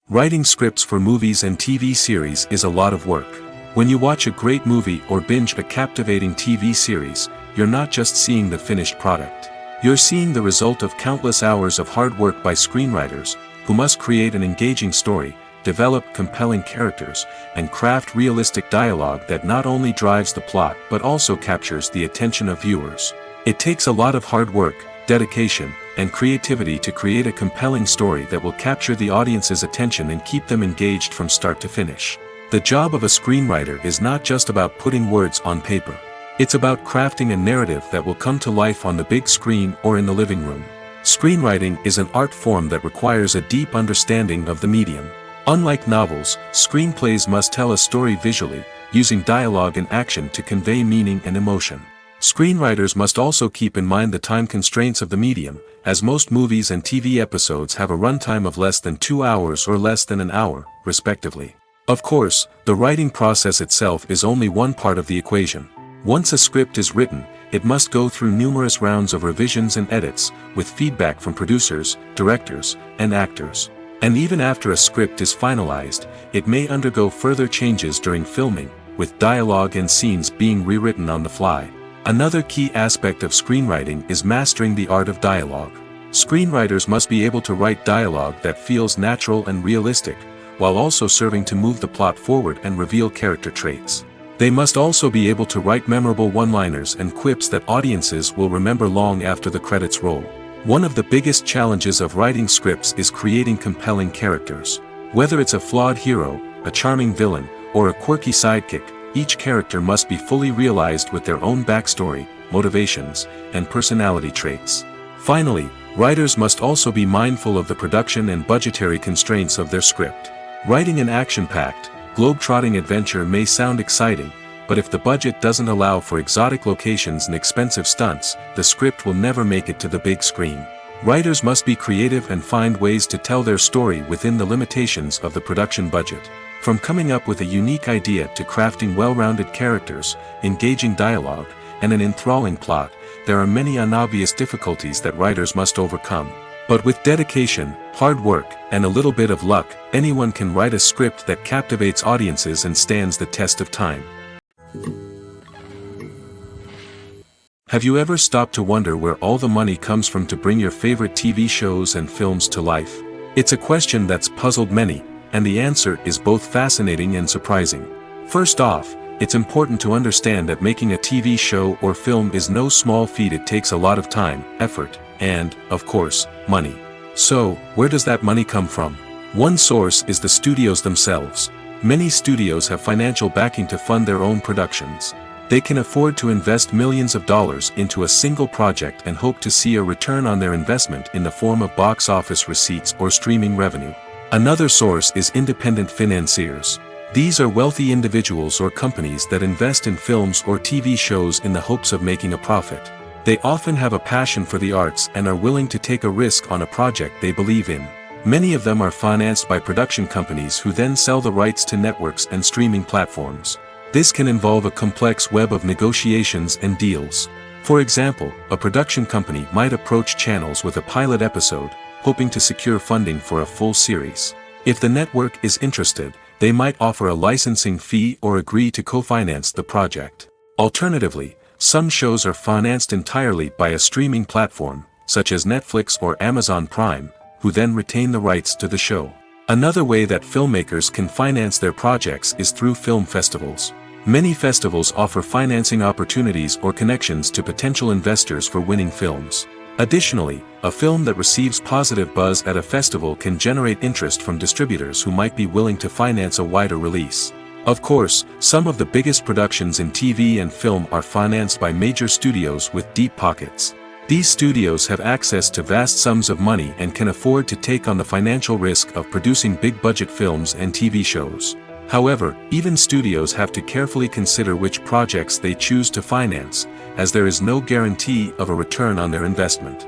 Writing scripts for movies and TV series is a lot of work. When you watch a great movie or binge a captivating TV series, you're not just seeing the finished product. You're seeing the result of countless hours of hard work by screenwriters, who must create an engaging story, develop compelling characters, and craft realistic dialogue that not only drives the plot but also captures the attention of viewers. It takes a lot of hard work, dedication, and creativity to create a compelling story that will capture the audience's attention and keep them engaged from start to finish. The job of a screenwriter is not just about putting words on paper. It's about crafting a narrative that will come to life on the big screen or in the living room. Screenwriting is an art form that requires a deep understanding of the medium. Unlike novels, screenplays must tell a story visually, using dialogue and action to convey meaning and emotion. Screenwriters must also keep in mind the time constraints of the medium, as most movies and TV episodes have a runtime of less than 2 hours or less than an hour, respectively. Of course, the writing process itself is only one part of the equation. Once a script is written, it must go through numerous rounds of revisions and edits, with feedback from producers, directors, and actors. And even after a script is finalized, it may undergo further changes during filming, with dialogue and scenes being rewritten on the fly. Another key aspect of screenwriting is mastering the art of dialogue. Screenwriters must be able to write dialogue that feels natural and realistic, while also serving to move the plot forward and reveal character traits. They must also be able to write memorable one-liners and quips that audiences will remember long after the credits roll. One of the biggest challenges of writing scripts is creating compelling characters. Whether it's a flawed hero, a charming villain, or a quirky sidekick, each character must be fully realized with their own backstory, motivations, and personality traits. Finally, writers must also be mindful of the production and budgetary constraints of their script. Writing an action-packed, globe-trotting adventure may sound exciting, but if the budget doesn't allow for exotic locations and expensive stunts, the script will never make it to the big screen. Writers must be creative and find ways to tell their story within the limitations of the production budget. From coming up with a unique idea to crafting well-rounded characters, engaging dialogue, and an enthralling plot, there are many unobvious difficulties that writers must overcome. But with dedication, hard work, and a little bit of luck, anyone can write a script that captivates audiences and stands the test of time. Have you ever stopped to wonder where all the money comes from to bring your favorite TV shows and films to life? It's a question that's puzzled many, and the answer is both fascinating and surprising. First off, it's important to understand that making a TV show or film is no small feat. It takes a lot of time, effort, and, of course, money. So, where does that money come from? One source is the studios themselves. Many studios have financial backing to fund their own productions. They can afford to invest millions of dollars into a single project and hope to see a return on their investment in the form of box office receipts or streaming revenue. Another source is independent financiers. These are wealthy individuals or companies that invest in films or TV shows in the hopes of making a profit. They often have a passion for the arts and are willing to take a risk on a project they believe in. Many of them are financed by production companies who then sell the rights to networks and streaming platforms. This can involve a complex web of negotiations and deals. For example, a production company might approach channels with a pilot episode, hoping to secure funding for a full series. If the network is interested, they might offer a licensing fee or agree to co-finance the project. Alternatively, some shows are financed entirely by a streaming platform, such as Netflix or Amazon Prime, who then retain the rights to the show. Another way that filmmakers can finance their projects is through film festivals. Many festivals offer financing opportunities or connections to potential investors for winning films. Additionally, a film that receives positive buzz at a festival can generate interest from distributors who might be willing to finance a wider release. Of course, some of the biggest productions in TV and film are financed by major studios with deep pockets. These studios have access to vast sums of money and can afford to take on the financial risk of producing big-budget films and TV shows. However, even studios have to carefully consider which projects they choose to finance, as there is no guarantee of a return on their investment.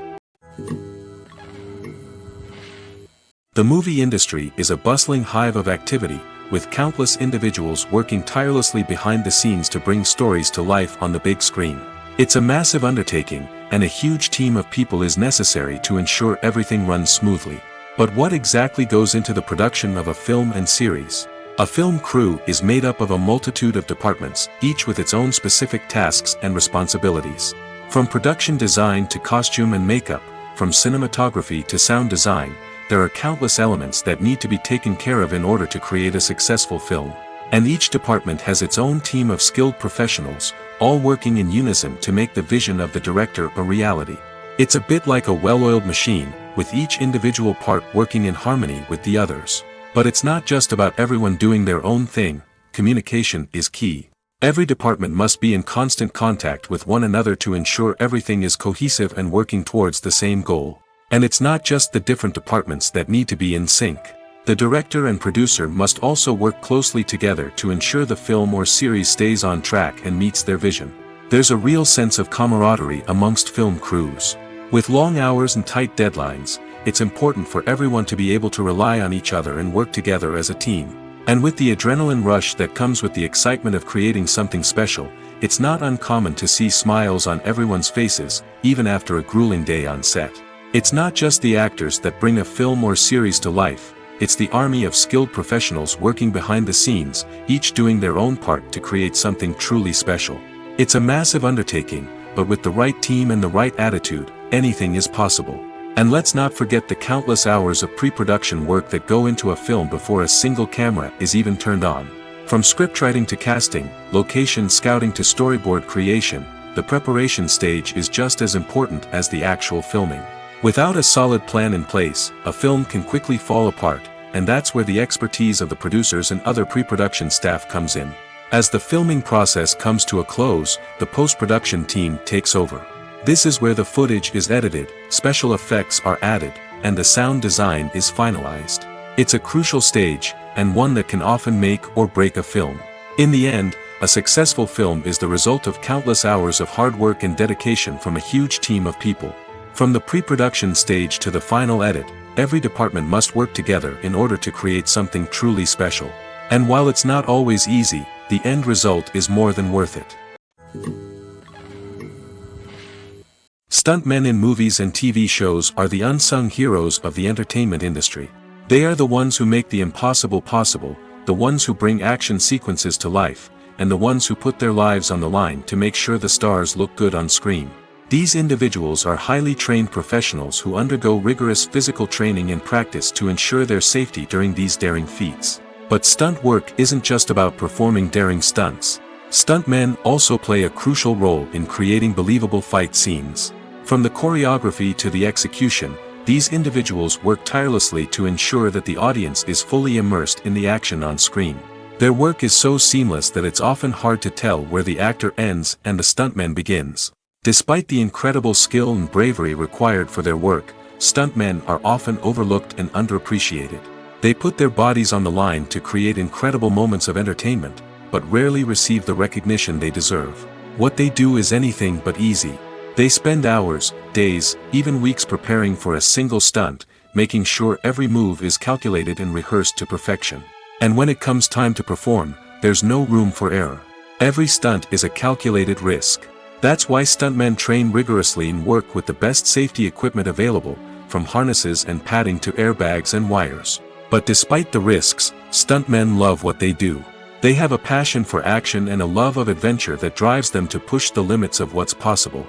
The movie industry is a bustling hive of activity, with countless individuals working tirelessly behind the scenes to bring stories to life on the big screen. It's a massive undertaking, and a huge team of people is necessary to ensure everything runs smoothly. But what exactly goes into the production of a film and series? A film crew is made up of a multitude of departments, each with its own specific tasks and responsibilities. From production design to costume and makeup, from cinematography to sound design, there are countless elements that need to be taken care of in order to create a successful film. And each department has its own team of skilled professionals, all working in unison to make the vision of the director a reality. It's a bit like a well-oiled machine, with each individual part working in harmony with the others. But it's not just about everyone doing their own thing. Communication is key. Every department must be in constant contact with one another to ensure everything is cohesive and working towards the same goal. And it's not just the different departments that need to be in sync. The director and producer must also work closely together to ensure the film or series stays on track and meets their vision. There's a real sense of camaraderie amongst film crews. With long hours and tight deadlines, it's important for everyone to be able to rely on each other and work together as a team. And with the adrenaline rush that comes with the excitement of creating something special, it's not uncommon to see smiles on everyone's faces, even after a grueling day on set. It's not just the actors that bring a film or series to life. it's the army of skilled professionals working behind the scenes, each doing their own part to create something truly special. It's a massive undertaking, but with the right team and the right attitude, anything is possible. And let's not forget the countless hours of pre-production work that go into a film before a single camera is even turned on. From scriptwriting to casting, location scouting to storyboard creation, the preparation stage is just as important as the actual filming. Without a solid plan in place, a film can quickly fall apart, and that's where the expertise of the producers and other pre-production staff comes in. As the filming process comes to a close, the post-production team takes over. This is where the footage is edited, special effects are added, and the sound design is finalized. It's a crucial stage, and one that can often make or break a film. In the end, a successful film is the result of countless hours of hard work and dedication from a huge team of people. From the pre-production stage to the final edit, every department must work together in order to create something truly special. And while it's not always easy, the end result is more than worth it. Stuntmen in movies and TV shows are the unsung heroes of the entertainment industry. They are the ones who make the impossible possible, the ones who bring action sequences to life, and the ones who put their lives on the line to make sure the stars look good on screen. These individuals are highly trained professionals who undergo rigorous physical training and practice to ensure their safety during these daring feats. But stunt work isn't just about performing daring stunts. Stuntmen also play a crucial role in creating believable fight scenes. From the choreography to the execution, these individuals work tirelessly to ensure that the audience is fully immersed in the action on screen. Their work is so seamless that it's often hard to tell where the actor ends and the stuntman begins. Despite the incredible skill and bravery required for their work, stuntmen are often overlooked and underappreciated. They put their bodies on the line to create incredible moments of entertainment, but rarely receive the recognition they deserve. What they do is anything but easy. They spend hours, days, even weeks preparing for a single stunt, making sure every move is calculated and rehearsed to perfection. And when it comes time to perform, there's no room for error. Every stunt is a calculated risk. That's why stuntmen train rigorously and work with the best safety equipment available, from harnesses and padding to airbags and wires. But despite the risks, stuntmen love what they do. They have a passion for action and a love of adventure that drives them to push the limits of what's possible.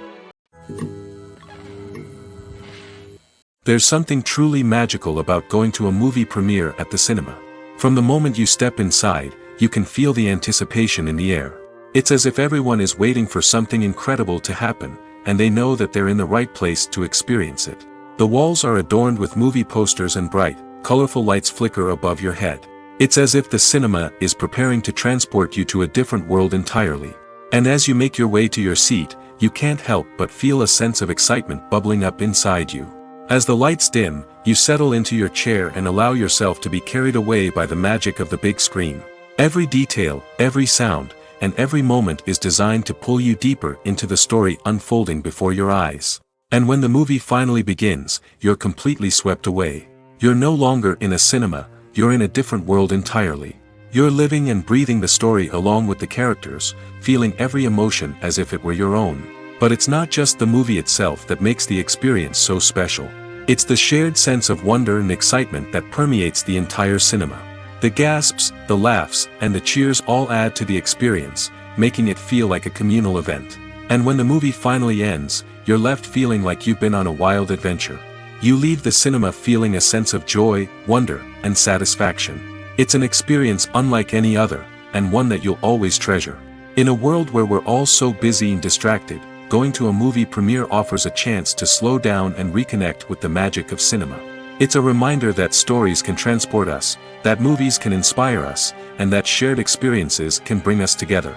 There's something truly magical about going to a movie premiere at the cinema. From the moment you step inside, you can feel the anticipation in the air. It's as if everyone is waiting for something incredible to happen, and they know that they're in the right place to experience it. The walls are adorned with movie posters and bright, colorful lights flicker above your head. It's as if the cinema is preparing to transport you to a different world entirely. And as you make your way to your seat, you can't help but feel a sense of excitement bubbling up inside you. As the lights dim, you settle into your chair and allow yourself to be carried away by the magic of the big screen. Every detail, every sound, and every moment is designed to pull you deeper into the story unfolding before your eyes. And when the movie finally begins, you're completely swept away. You're no longer in a cinema, you're in a different world entirely. You're living and breathing the story along with the characters, feeling every emotion as if it were your own. But it's not just the movie itself that makes the experience so special. It's the shared sense of wonder and excitement that permeates the entire cinema. The gasps, the laughs, and the cheers all add to the experience, making it feel like a communal event. And when the movie finally ends, you're left feeling like you've been on a wild adventure. You leave the cinema feeling a sense of joy, wonder, and satisfaction. It's an experience unlike any other, and one that you'll always treasure. In a world where we're all so busy and distracted, going to a movie premiere offers a chance to slow down and reconnect with the magic of cinema. It's a reminder that stories can transport us, that movies can inspire us, and that shared experiences can bring us together.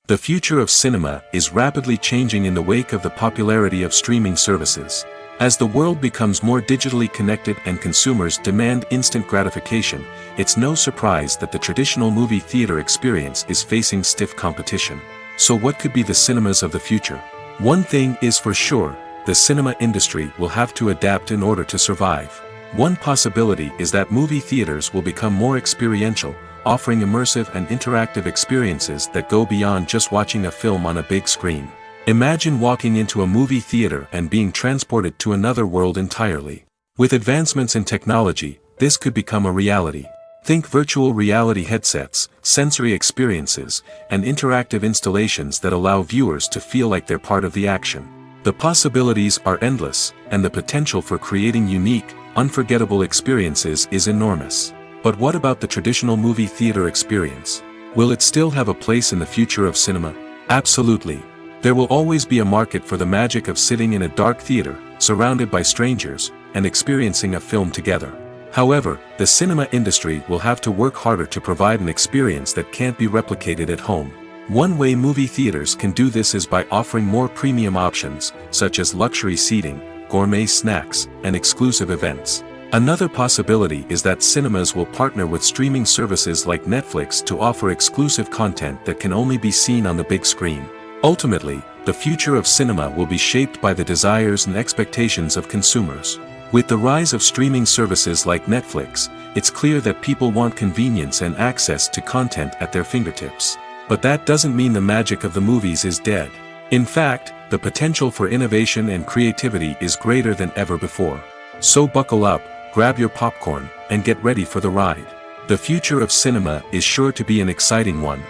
The future of cinema is rapidly changing in the wake of the popularity of streaming services. As the world becomes more digitally connected and consumers demand instant gratification, it's no surprise that the traditional movie theater experience is facing stiff competition. So what could be the cinemas of the future? One thing is for sure, the cinema industry will have to adapt in order to survive. One possibility is that movie theaters will become more experiential, offering immersive and interactive experiences that go beyond just watching a film on a big screen. Imagine walking into a movie theater and being transported to another world entirely. With advancements in technology, this could become a reality. Think virtual reality headsets, sensory experiences, and interactive installations that allow viewers to feel like they're part of the action. The possibilities are endless, and the potential for creating unique, unforgettable experiences is enormous. But what about the traditional movie theater experience? Will it still have a place in the future of cinema? Absolutely. There will always be a market for the magic of sitting in a dark theater, surrounded by strangers, and experiencing a film together. However, the cinema industry will have to work harder to provide an experience that can't be replicated at home. One way movie theaters can do this is by offering more premium options, such as luxury seating, gourmet snacks, and exclusive events. Another possibility is that cinemas will partner with streaming services like Netflix to offer exclusive content that can only be seen on the big screen. Ultimately, the future of cinema will be shaped by the desires and expectations of consumers. With the rise of streaming services like Netflix, it's clear that people want convenience and access to content at their fingertips. But that doesn't mean the magic of the movies is dead. In fact, the potential for innovation and creativity is greater than ever before. So buckle up, grab your popcorn, and get ready for the ride. The future of cinema is sure to be an exciting one.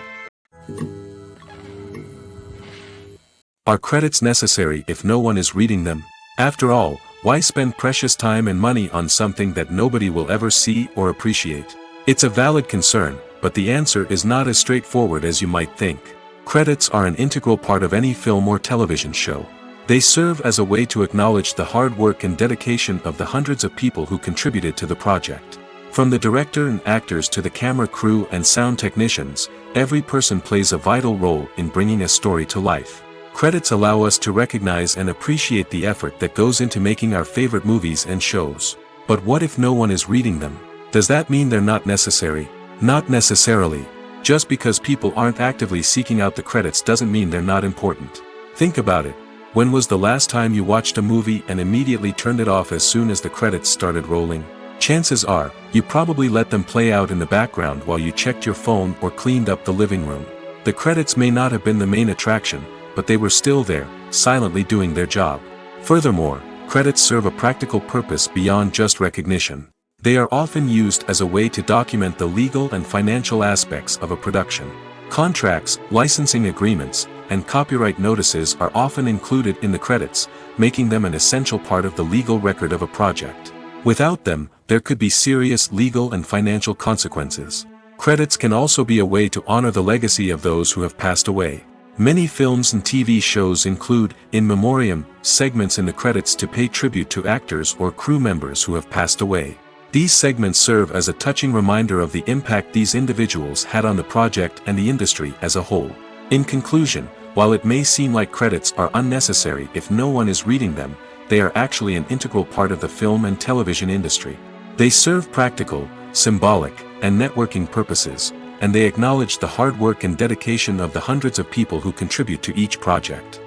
Are credits necessary if no one is reading them? After all, why spend precious time and money on something that nobody will ever see or appreciate? It's a valid concern, but the answer is not as straightforward as you might think. Credits are an integral part of any film or television show. They serve as a way to acknowledge the hard work and dedication of the hundreds of people who contributed to the project. From the director and actors to the camera crew and sound technicians, every person plays a vital role in bringing a story to life. Credits allow us to recognize and appreciate the effort that goes into making our favorite movies and shows. But what if no one is reading them? Does that mean they're not necessary? Not necessarily. Just because people aren't actively seeking out the credits doesn't mean they're not important. Think about it. When was the last time you watched a movie and immediately turned it off as soon as the credits started rolling? Chances are, you probably let them play out in the background while you checked your phone or cleaned up the living room. The credits may not have been the main attraction, but they were still there, silently doing their job. Furthermore, credits serve a practical purpose beyond just recognition. They are often used as a way to document the legal and financial aspects of a production. Contracts, licensing agreements, and copyright notices are often included in the credits, making them an essential part of the legal record of a project. Without them, there could be serious legal and financial consequences. Credits can also be a way to honor the legacy of those who have passed away. Many films and TV shows include, in memoriam, segments in the credits to pay tribute to actors or crew members who have passed away. These segments serve as a touching reminder of the impact these individuals had on the project and the industry as a whole. In conclusion, while it may seem like credits are unnecessary if no one is reading them, they are actually an integral part of the film and television industry. They serve practical, symbolic, and networking purposes, and they acknowledge the hard work and dedication of the hundreds of people who contribute to each project.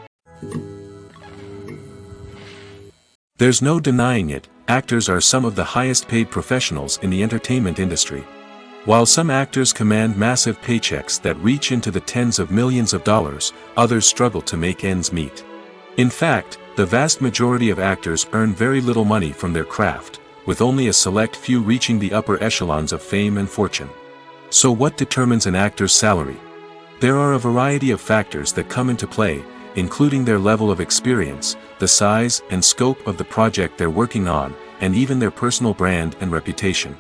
There's no denying it, actors are some of the highest paid professionals in the entertainment industry. While some actors command massive paychecks that reach into the tens of millions of dollars, others struggle to make ends meet. In fact, the vast majority of actors earn very little money from their craft, with only a select few reaching the upper echelons of fame and fortune. So what determines an actor's salary? There are a variety of factors that come into play, including their level of experience, the size and scope of the project they're working on, and even their personal brand and reputation.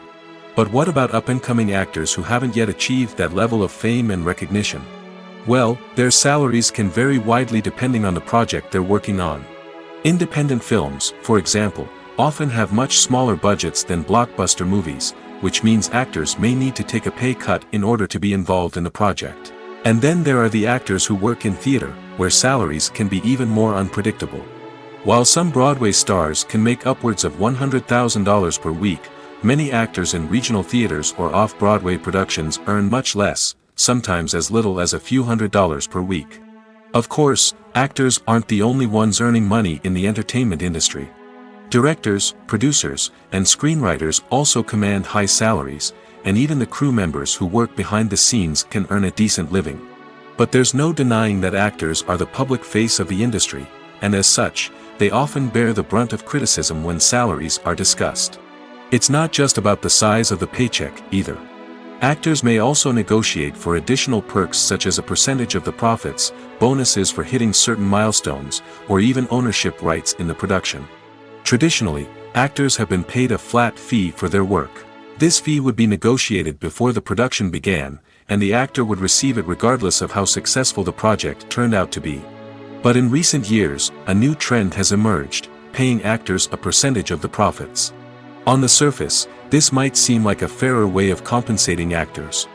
But what about up-and-coming actors who haven't yet achieved that level of fame and recognition? Well, their salaries can vary widely depending on the project they're working on. Independent films, for example, often have much smaller budgets than blockbuster movies, which means actors may need to take a pay cut in order to be involved in the project. And then there are the actors who work in theater, where salaries can be even more unpredictable. While some Broadway stars can make upwards of $100,000 per week, many actors in regional theaters or off-Broadway productions earn much less, sometimes as little as a few $100s per week. Of course, actors aren't the only ones earning money in the entertainment industry. Directors, producers, and screenwriters also command high salaries, and even the crew members who work behind the scenes can earn a decent living. But there's no denying that actors are the public face of the industry, and as such, they often bear the brunt of criticism when salaries are discussed. It's not just about the size of the paycheck, either. Actors may also negotiate for additional perks such as a percentage of the profits, bonuses for hitting certain milestones, or even ownership rights in the production. Traditionally, actors have been paid a flat fee for their work. This fee would be negotiated before the production began, and the actor would receive it regardless of how successful the project turned out to be. But in recent years, a new trend has emerged, paying actors a percentage of the profits. On the surface, this might seem like a fairer way of compensating actors.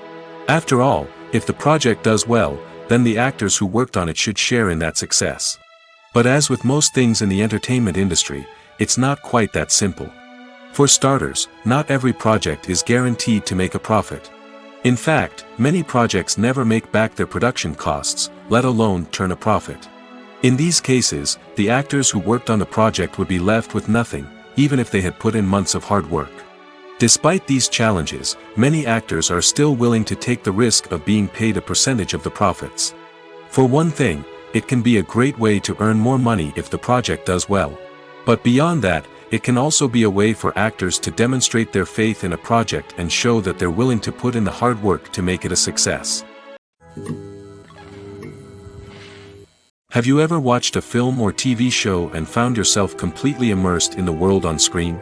After all, if the project does well, then the actors who worked on it should share in that success. But as with most things in the entertainment industry, it's not quite that simple. For starters, not every project is guaranteed to make a profit. In fact, many projects never make back their production costs, let alone turn a profit. In these cases, the actors who worked on the project would be left with nothing, even if they had put in months of hard work. Despite these challenges, many actors are still willing to take the risk of being paid a percentage of the profits. For one thing, it can be a great way to earn more money if the project does well. But beyond that, it can also be a way for actors to demonstrate their faith in a project and show that they're willing to put in the hard work to make it a success. Have you ever watched a film or TV show and found yourself completely immersed in the world on screen?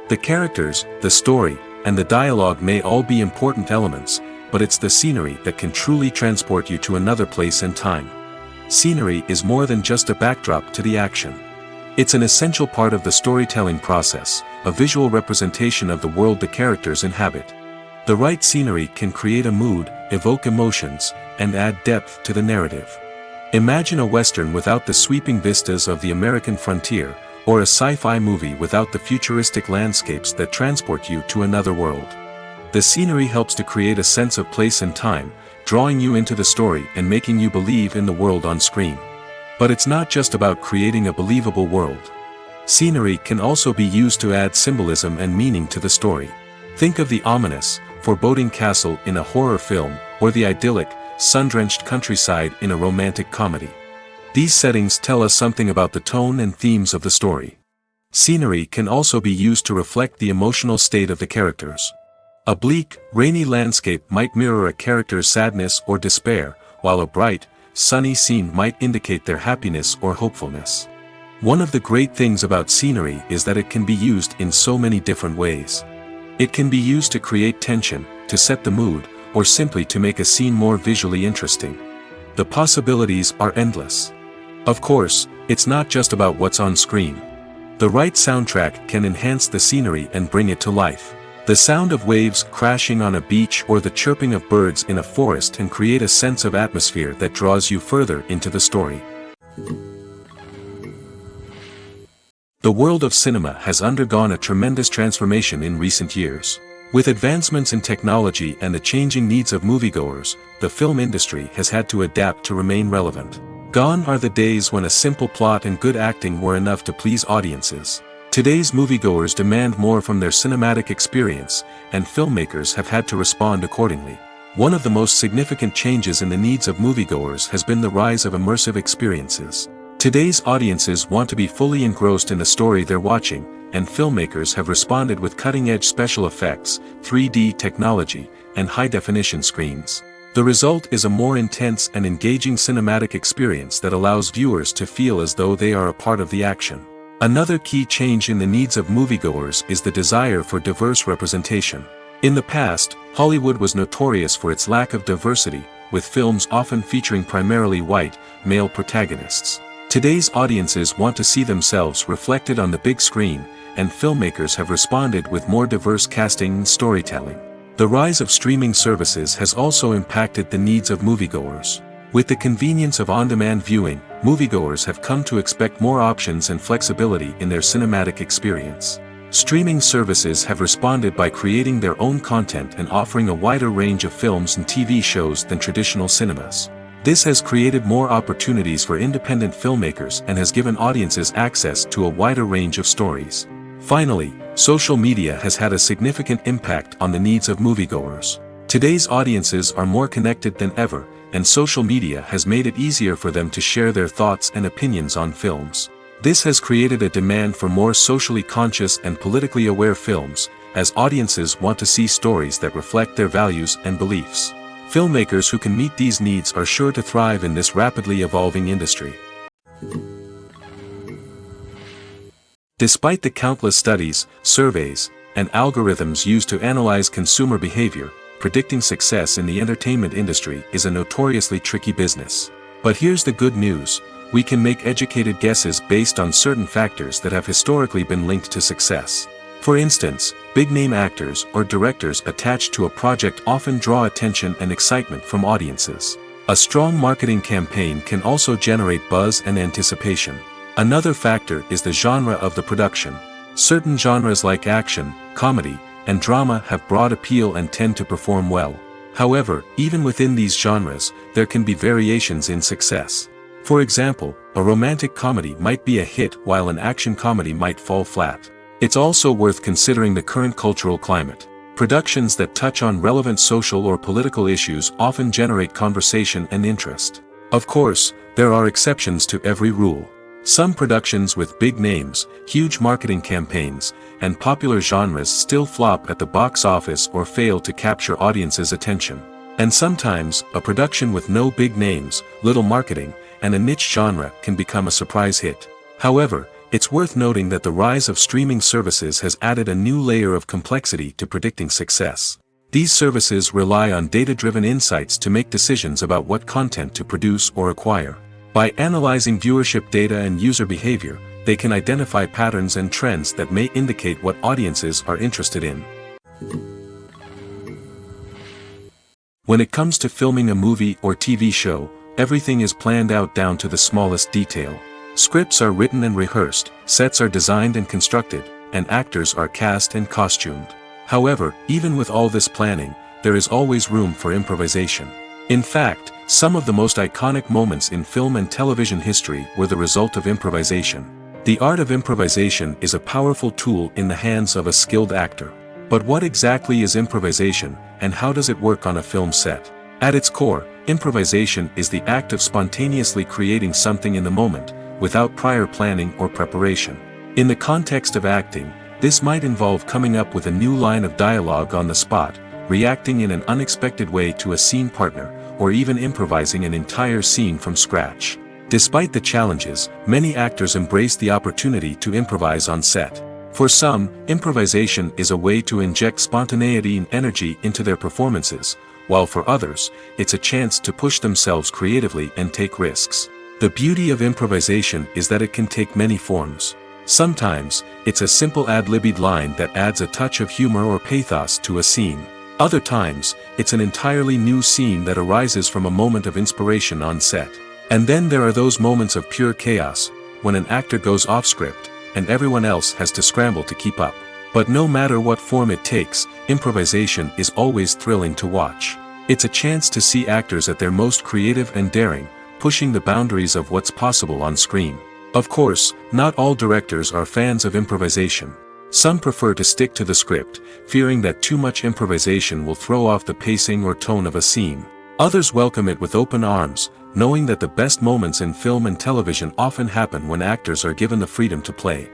The characters, the story, and the dialogue may all be important elements, but it's the scenery that can truly transport you to another place and time. Scenery is more than just a backdrop to the action. It's an essential part of the storytelling process, a visual representation of the world the characters inhabit. The right scenery can create a mood, evoke emotions, and add depth to the narrative. Imagine a Western without the sweeping vistas of the American frontier, or a sci-fi movie without the futuristic landscapes that transport you to another world. The scenery helps to create a sense of place and time, drawing you into the story and making you believe in the world on screen. But it's not just about creating a believable world. Scenery can also be used to add symbolism and meaning to the story. Think of the ominous, foreboding castle in a horror film, or the idyllic, sun-drenched countryside in a romantic comedy. These settings tell us something about the tone and themes of the story. Scenery can also be used to reflect the emotional state of the characters. A bleak, rainy landscape might mirror a character's sadness or despair, while a bright, sunny scene might indicate their happiness or hopefulness. One of the great things about scenery is that it can be used in so many different ways. It can be used to create tension, to set the mood, or simply to make a scene more visually interesting. The possibilities are endless. Of course, it's not just about what's on screen. The right soundtrack can enhance the scenery and bring it to life. The sound of waves crashing on a beach or the chirping of birds in a forest can create a sense of atmosphere that draws you further into the story. The world of cinema has undergone a tremendous transformation in recent years. With advancements in technology and the changing needs of moviegoers, the film industry has had to adapt to remain relevant. Gone are the days when a simple plot and good acting were enough to please audiences. Today's moviegoers demand more from their cinematic experience, and filmmakers have had to respond accordingly. One of the most significant changes in the needs of moviegoers has been the rise of immersive experiences. Today's audiences want to be fully engrossed in the story they're watching, and filmmakers have responded with cutting-edge special effects, 3D technology, and high-definition screens. The result is a more intense and engaging cinematic experience that allows viewers to feel as though they are a part of the action. Another key change in the needs of moviegoers is the desire for diverse representation. In the past, Hollywood was notorious for its lack of diversity, with films often featuring primarily white, male protagonists. Today's audiences want to see themselves reflected on the big screen, and filmmakers have responded with more diverse casting and storytelling. The rise of streaming services has also impacted the needs of moviegoers. With the convenience of on-demand viewing, moviegoers have come to expect more options and flexibility in their cinematic experience. Streaming services have responded by creating their own content and offering a wider range of films and TV shows than traditional cinemas. This has created more opportunities for independent filmmakers and has given audiences access to a wider range of stories. Finally, social media has had a significant impact on the needs of moviegoers. Today's audiences are more connected than ever, and social media has made it easier for them to share their thoughts and opinions on films. This has created a demand for more socially conscious and politically aware films, as audiences want to see stories that reflect their values and beliefs. Filmmakers who can meet these needs are sure to thrive in this rapidly evolving industry. Despite the countless studies, surveys, and algorithms used to analyze consumer behavior, predicting success in the entertainment industry is a notoriously tricky business. But here's the good news: we can make educated guesses based on certain factors that have historically been linked to success. For instance, big-name actors or directors attached to a project often draw attention and excitement from audiences. A strong marketing campaign can also generate buzz and anticipation. Another factor is the genre of the production. Certain genres like action, comedy, and drama have broad appeal and tend to perform well. However, even within these genres, there can be variations in success. For example, a romantic comedy might be a hit while an action comedy might fall flat. It's also worth considering the current cultural climate. Productions that touch on relevant social or political issues often generate conversation and interest. Of course, there are exceptions to every rule. Some productions with big names, huge marketing campaigns, and popular genres still flop at the box office or fail to capture audiences' attention. And sometimes, a production with no big names, little marketing, and a niche genre can become a surprise hit. However, it's worth noting that the rise of streaming services has added a new layer of complexity to predicting success. These services rely on data-driven insights to make decisions about what content to produce or acquire. By analyzing viewership data and user behavior, they can identify patterns and trends that may indicate what audiences are interested in. When it comes to filming a movie or TV show, everything is planned out down to the smallest detail. Scripts are written and rehearsed, sets are designed and constructed, and actors are cast and costumed. However, even with all this planning, there is always room for improvisation. In fact, some of the most iconic moments in film and television history were the result of improvisation. The art of improvisation is a powerful tool in the hands of a skilled actor. But what exactly is improvisation, and how does it work on a film set? At its core, improvisation is the act of spontaneously creating something in the moment, without prior planning or preparation. In the context of acting, this might involve coming up with a new line of dialogue on the spot, reacting in an unexpected way to a scene partner, or even improvising an entire scene from scratch. Despite the challenges, many actors embrace the opportunity to improvise on set. For some, improvisation is a way to inject spontaneity and energy into their performances, while for others, it's a chance to push themselves creatively and take risks. The beauty of improvisation is that it can take many forms. Sometimes, it's a simple ad-libbed line that adds a touch of humor or pathos to a scene. Other times, it's an entirely new scene that arises from a moment of inspiration on set. And then there are those moments of pure chaos, when an actor goes off script, and everyone else has to scramble to keep up. But no matter what form it takes, improvisation is always thrilling to watch. It's a chance to see actors at their most creative and daring, pushing the boundaries of what's possible on screen. Of course, not all directors are fans of improvisation. Some prefer to stick to the script, fearing that too much improvisation will throw off the pacing or tone of a scene. Others welcome it with open arms, knowing that the best moments in film and television often happen when actors are given the freedom to play.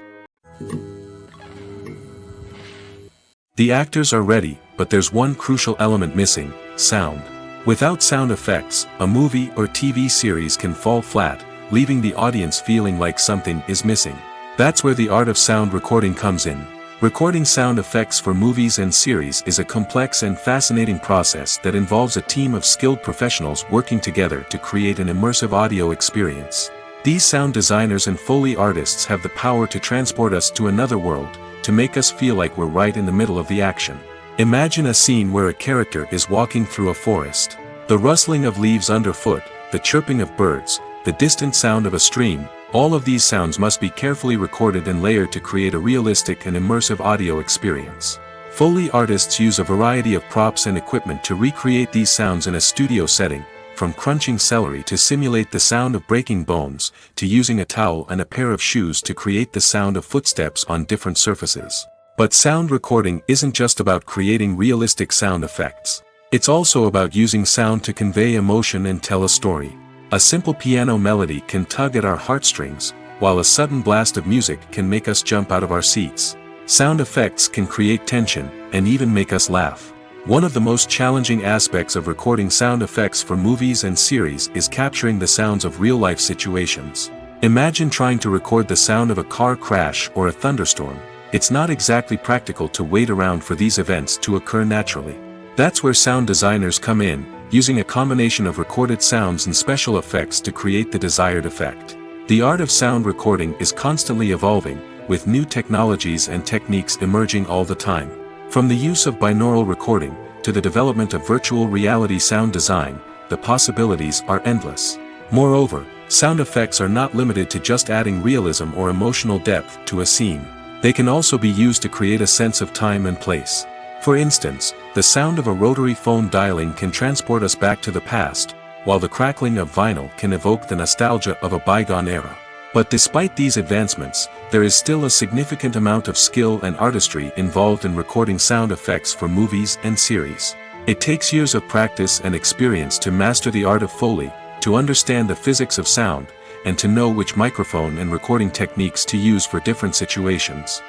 The actors are ready, but there's one crucial element missing: sound. Without sound effects, a movie or TV series can fall flat, leaving the audience feeling like something is missing. That's where the art of sound recording comes in. Recording sound effects for movies and series is a complex and fascinating process that involves a team of skilled professionals working together to create an immersive audio experience. These sound designers and Foley artists have the power to transport us to another world, to make us feel like we're right in the middle of the action. Imagine a scene where a character is walking through a forest. The rustling of leaves underfoot, the chirping of birds, the distant sound of a stream, all of these sounds must be carefully recorded and layered to create a realistic and immersive audio experience. Foley artists use a variety of props and equipment to recreate these sounds in a studio setting, from crunching celery to simulate the sound of breaking bones, to using a towel and a pair of shoes to create the sound of footsteps on different surfaces. But sound recording isn't just about creating realistic sound effects. It's also about using sound to convey emotion and tell a story. A simple piano melody can tug at our heartstrings, while a sudden blast of music can make us jump out of our seats. Sound effects can create tension, and even make us laugh. One of the most challenging aspects of recording sound effects for movies and series is capturing the sounds of real-life situations. Imagine trying to record the sound of a car crash or a thunderstorm. It's not exactly practical to wait around for these events to occur naturally. That's where sound designers come in, using a combination of recorded sounds and special effects to create the desired effect. The art of sound recording is constantly evolving, with new technologies and techniques emerging all the time. From the use of binaural recording, to the development of virtual reality sound design, the possibilities are endless. Moreover, sound effects are not limited to just adding realism or emotional depth to a scene. They can also be used to create a sense of time and place. For instance, the sound of a rotary phone dialing can transport us back to the past, while the crackling of vinyl can evoke the nostalgia of a bygone era. But despite these advancements, there is still a significant amount of skill and artistry involved in recording sound effects for movies and series. It takes years of practice and experience to master the art of Foley, to understand the physics of sound, and to know which microphone and recording techniques to use for different situations.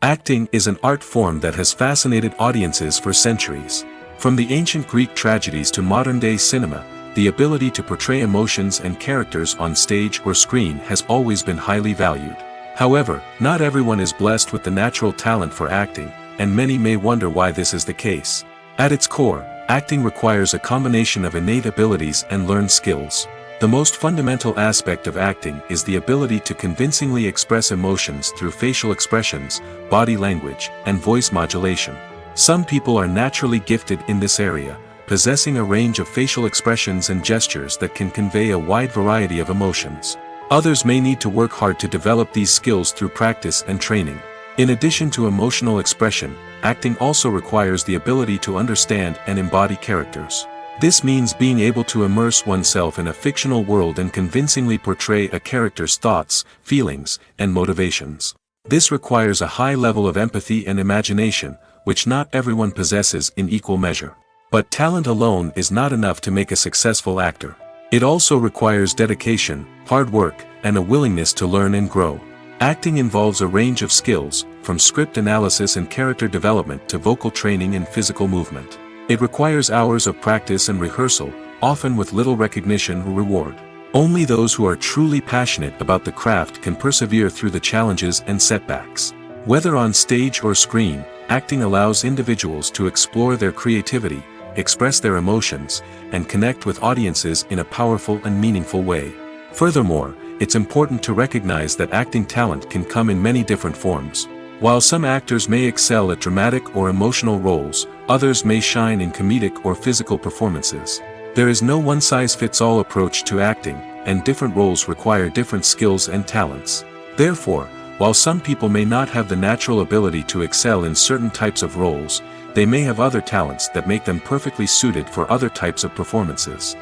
Acting is an art form that has fascinated audiences for centuries. From the ancient Greek tragedies to modern-day cinema, the ability to portray emotions and characters on stage or screen has always been highly valued. However, not everyone is blessed with the natural talent for acting, and many may wonder why this is the case. At its core, acting requires a combination of innate abilities and learned skills. The most fundamental aspect of acting is the ability to convincingly express emotions through facial expressions, body language, and voice modulation. Some people are naturally gifted in this area, possessing a range of facial expressions and gestures that can convey a wide variety of emotions. Others may need to work hard to develop these skills through practice and training. In addition to emotional expression, acting also requires the ability to understand and embody characters. This means being able to immerse oneself in a fictional world and convincingly portray a character's thoughts, feelings, and motivations. This requires a high level of empathy and imagination, which not everyone possesses in equal measure. But talent alone is not enough to make a successful actor. It also requires dedication, hard work, and a willingness to learn and grow. Acting involves a range of skills, from script analysis and character development to vocal training and physical movement. It requires hours of practice and rehearsal, often with little recognition or reward. Only those who are truly passionate about the craft can persevere through the challenges and setbacks. Whether on stage or screen, acting allows individuals to explore their creativity, express their emotions, and connect with audiences in a powerful and meaningful way. Furthermore, it's important to recognize that acting talent can come in many different forms. While some actors may excel at dramatic or emotional roles, others may shine in comedic or physical performances. There is no one-size-fits-all approach to acting, and different roles require different skills and talents. Therefore, while some people may not have the natural ability to excel in certain types of roles, they may have other talents that make them perfectly suited for other types of performances.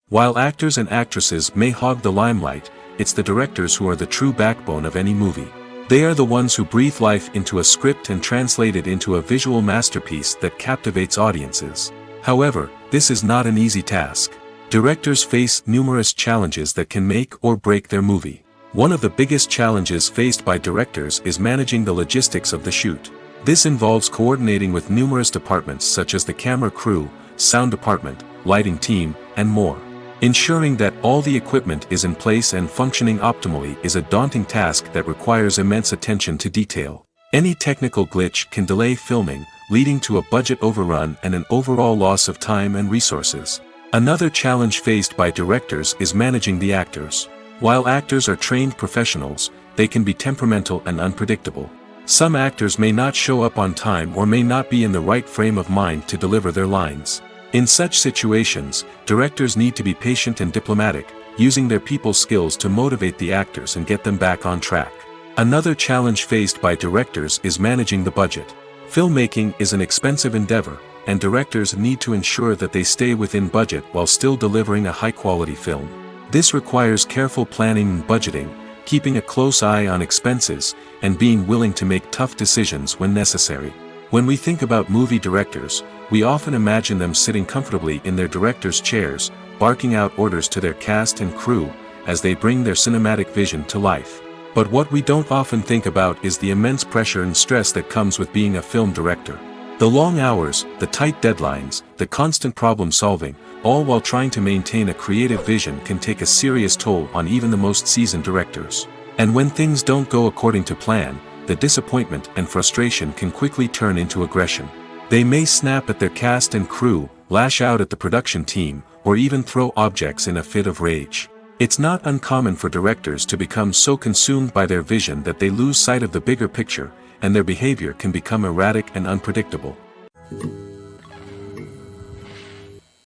While actors and actresses may hog the limelight, it's the directors who are the true backbone of any movie. They are the ones who breathe life into a script and translate it into a visual masterpiece that captivates audiences. However, this is not an easy task. Directors face numerous challenges that can make or break their movie. One of the biggest challenges faced by directors is managing the logistics of the shoot. This involves coordinating with numerous departments such as the camera crew, sound department, lighting team, and more. Ensuring that all the equipment is in place and functioning optimally is a daunting task that requires immense attention to detail. Any technical glitch can delay filming, leading to a budget overrun and an overall loss of time and resources. Another challenge faced by directors is managing the actors. While actors are trained professionals, they can be temperamental and unpredictable. Some actors may not show up on time or may not be in the right frame of mind to deliver their lines. In such situations, directors need to be patient and diplomatic, using their people skills to motivate the actors and get them back on track. Another challenge faced by directors is managing the budget. Filmmaking is an expensive endeavor, and directors need to ensure that they stay within budget while still delivering a high-quality film. This requires careful planning and budgeting, keeping a close eye on expenses, and being willing to make tough decisions when necessary. When we think about movie directors, we often imagine them sitting comfortably in their director's chairs, barking out orders to their cast and crew, as they bring their cinematic vision to life. But what we don't often think about is the immense pressure and stress that comes with being a film director. The long hours, the tight deadlines, the constant problem solving, all while trying to maintain a creative vision can take a serious toll on even the most seasoned directors. And when things don't go according to plan, the disappointment and frustration can quickly turn into aggression. They may snap at their cast and crew, lash out at the production team, or even throw objects in a fit of rage. It's not uncommon for directors to become so consumed by their vision that they lose sight of the bigger picture, and their behavior can become erratic and unpredictable.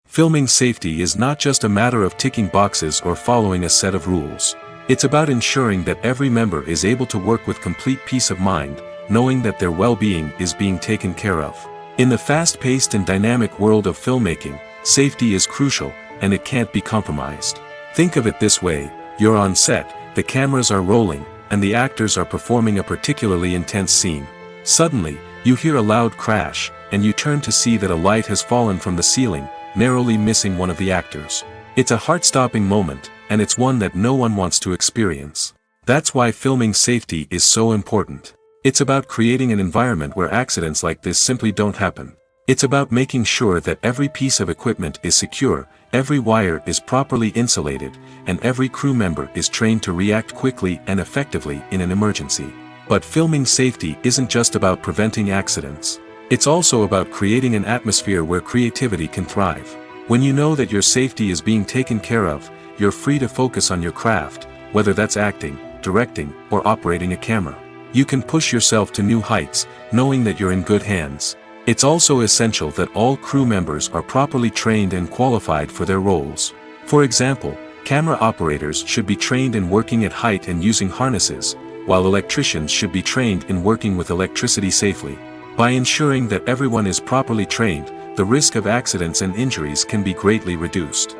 Filming safety is not just a matter of ticking boxes or following a set of rules. It's about ensuring that every member is able to work with complete peace of mind, knowing that their well-being is being taken care of. In the fast-paced and dynamic world of filmmaking, safety is crucial, and it can't be compromised. Think of it this way: you're on set, the cameras are rolling, and the actors are performing a particularly intense scene. Suddenly, you hear a loud crash, and you turn to see that a light has fallen from the ceiling, narrowly missing one of the actors. It's a heart-stopping moment, and it's one that no one wants to experience. That's why filming safety is so important. It's about creating an environment where accidents like this simply don't happen. It's about making sure that every piece of equipment is secure, every wire is properly insulated, and every crew member is trained to react quickly and effectively in an emergency. But filming safety isn't just about preventing accidents. It's also about creating an atmosphere where creativity can thrive. When you know that your safety is being taken care of, you're free to focus on your craft, whether that's acting, directing, or operating a camera. You can push yourself to new heights, knowing that you're in good hands. It's also essential that all crew members are properly trained and qualified for their roles. For example, camera operators should be trained in working at height and using harnesses, while electricians should be trained in working with electricity safely. By ensuring that everyone is properly trained, the risk of accidents and injuries can be greatly reduced.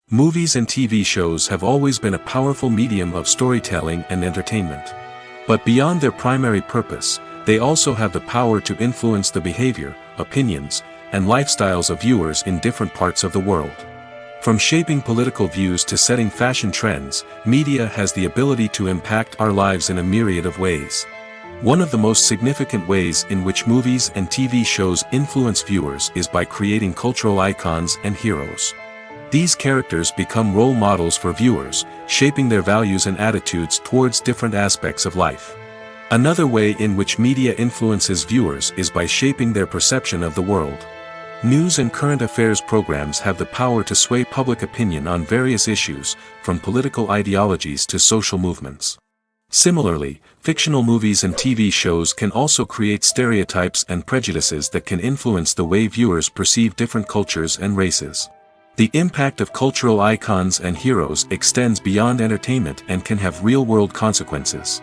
Movies and TV shows have always been a powerful medium of storytelling and entertainment. But beyond their primary purpose, they also have the power to influence the behavior, opinions, and lifestyles of viewers in different parts of the world. From shaping political views to setting fashion trends, media has the ability to impact our lives in a myriad of ways. One of the most significant ways in which movies and TV shows influence viewers is by creating cultural icons and heroes. These characters become role models for viewers, shaping their values and attitudes towards different aspects of life. Another way in which media influences viewers is by shaping their perception of the world. News and current affairs programs have the power to sway public opinion on various issues, from political ideologies to social movements. Similarly, fictional movies and TV shows can also create stereotypes and prejudices that can influence the way viewers perceive different cultures and races. The impact of cultural icons and heroes extends beyond entertainment and can have real-world consequences.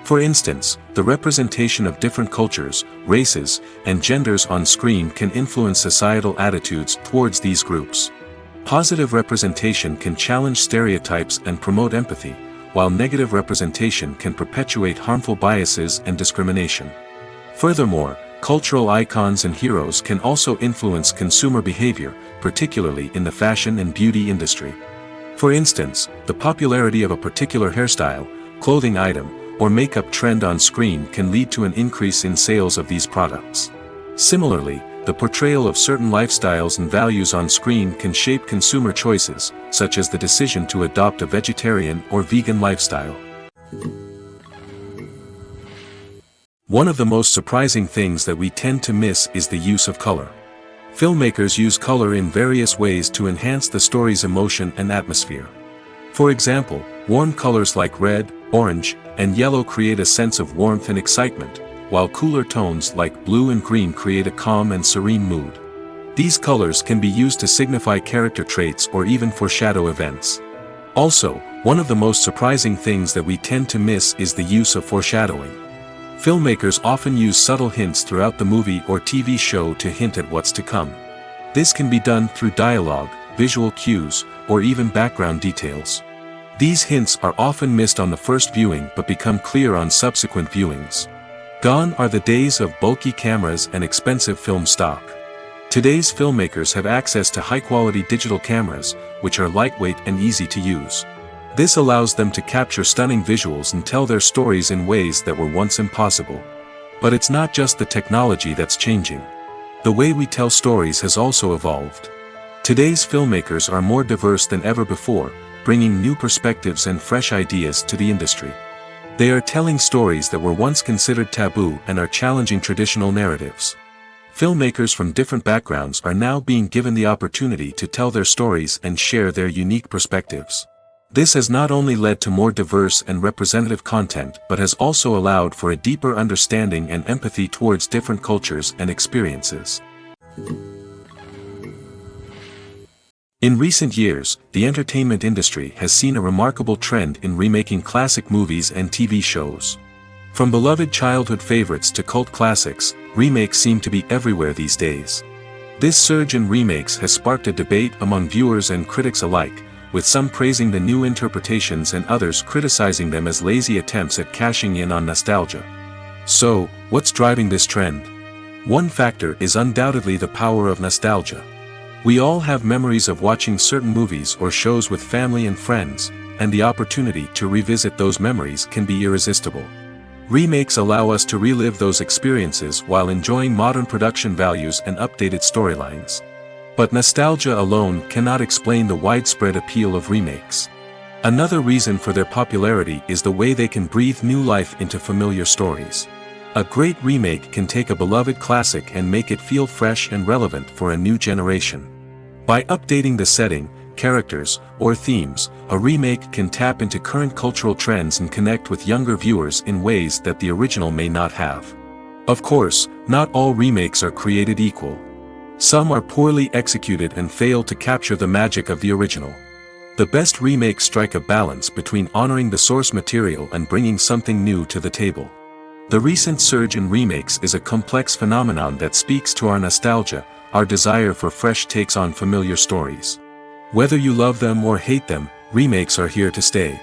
For instance, the representation of different cultures, races, and genders on screen can influence societal attitudes towards these groups. Positive representation can challenge stereotypes and promote empathy, while negative representation can perpetuate harmful biases and discrimination. Furthermore, cultural icons and heroes can also influence consumer behavior, particularly in the fashion and beauty industry. For instance, the popularity of a particular hairstyle, clothing item, or makeup trend on screen can lead to an increase in sales of these products. Similarly, the portrayal of certain lifestyles and values on screen can shape consumer choices, such as the decision to adopt a vegetarian or vegan lifestyle. One of the most surprising things that we tend to miss is the use of color. Filmmakers use color in various ways to enhance the story's emotion and atmosphere. For example, warm colors like red, orange, and yellow create a sense of warmth and excitement, while cooler tones like blue and green create a calm and serene mood. These colors can be used to signify character traits or even foreshadow events. Also, one of the most surprising things that we tend to miss is the use of foreshadowing. Filmmakers often use subtle hints throughout the movie or TV show to hint at what's to come. This can be done through dialogue, visual cues, or even background details. These hints are often missed on the first viewing but become clear on subsequent viewings. Gone are the days of bulky cameras and expensive film stock. Today's filmmakers have access to high-quality digital cameras, which are lightweight and easy to use. This allows them to capture stunning visuals and tell their stories in ways that were once impossible. But it's not just the technology that's changing. The way we tell stories has also evolved. Today's filmmakers are more diverse than ever before, bringing new perspectives and fresh ideas to the industry. They are telling stories that were once considered taboo and are challenging traditional narratives. Filmmakers from different backgrounds are now being given the opportunity to tell their stories and share their unique perspectives. This has not only led to more diverse and representative content but has also allowed for a deeper understanding and empathy towards different cultures and experiences. In recent years, the entertainment industry has seen a remarkable trend in remaking classic movies and TV shows. From beloved childhood favorites to cult classics, remakes seem to be everywhere these days. This surge in remakes has sparked a debate among viewers and critics alike, with some praising the new interpretations and others criticizing them as lazy attempts at cashing in on nostalgia. So, what's driving this trend? One factor is undoubtedly the power of nostalgia. We all have memories of watching certain movies or shows with family and friends, and the opportunity to revisit those memories can be irresistible. Remakes allow us to relive those experiences while enjoying modern production values and updated storylines. But nostalgia alone cannot explain the widespread appeal of remakes. Another reason for their popularity is the way they can breathe new life into familiar stories. A great remake can take a beloved classic and make it feel fresh and relevant for a new generation. By updating the setting, characters, or themes, a remake can tap into current cultural trends and connect with younger viewers in ways that the original may not have. Of course, not all remakes are created equal. Some are poorly executed and fail to capture the magic of the original. The best remakes strike a balance between honoring the source material and bringing something new to the table. The recent surge in remakes is a complex phenomenon that speaks to our nostalgia, our desire for fresh takes on familiar stories. Whether you love them or hate them, remakes are here to stay.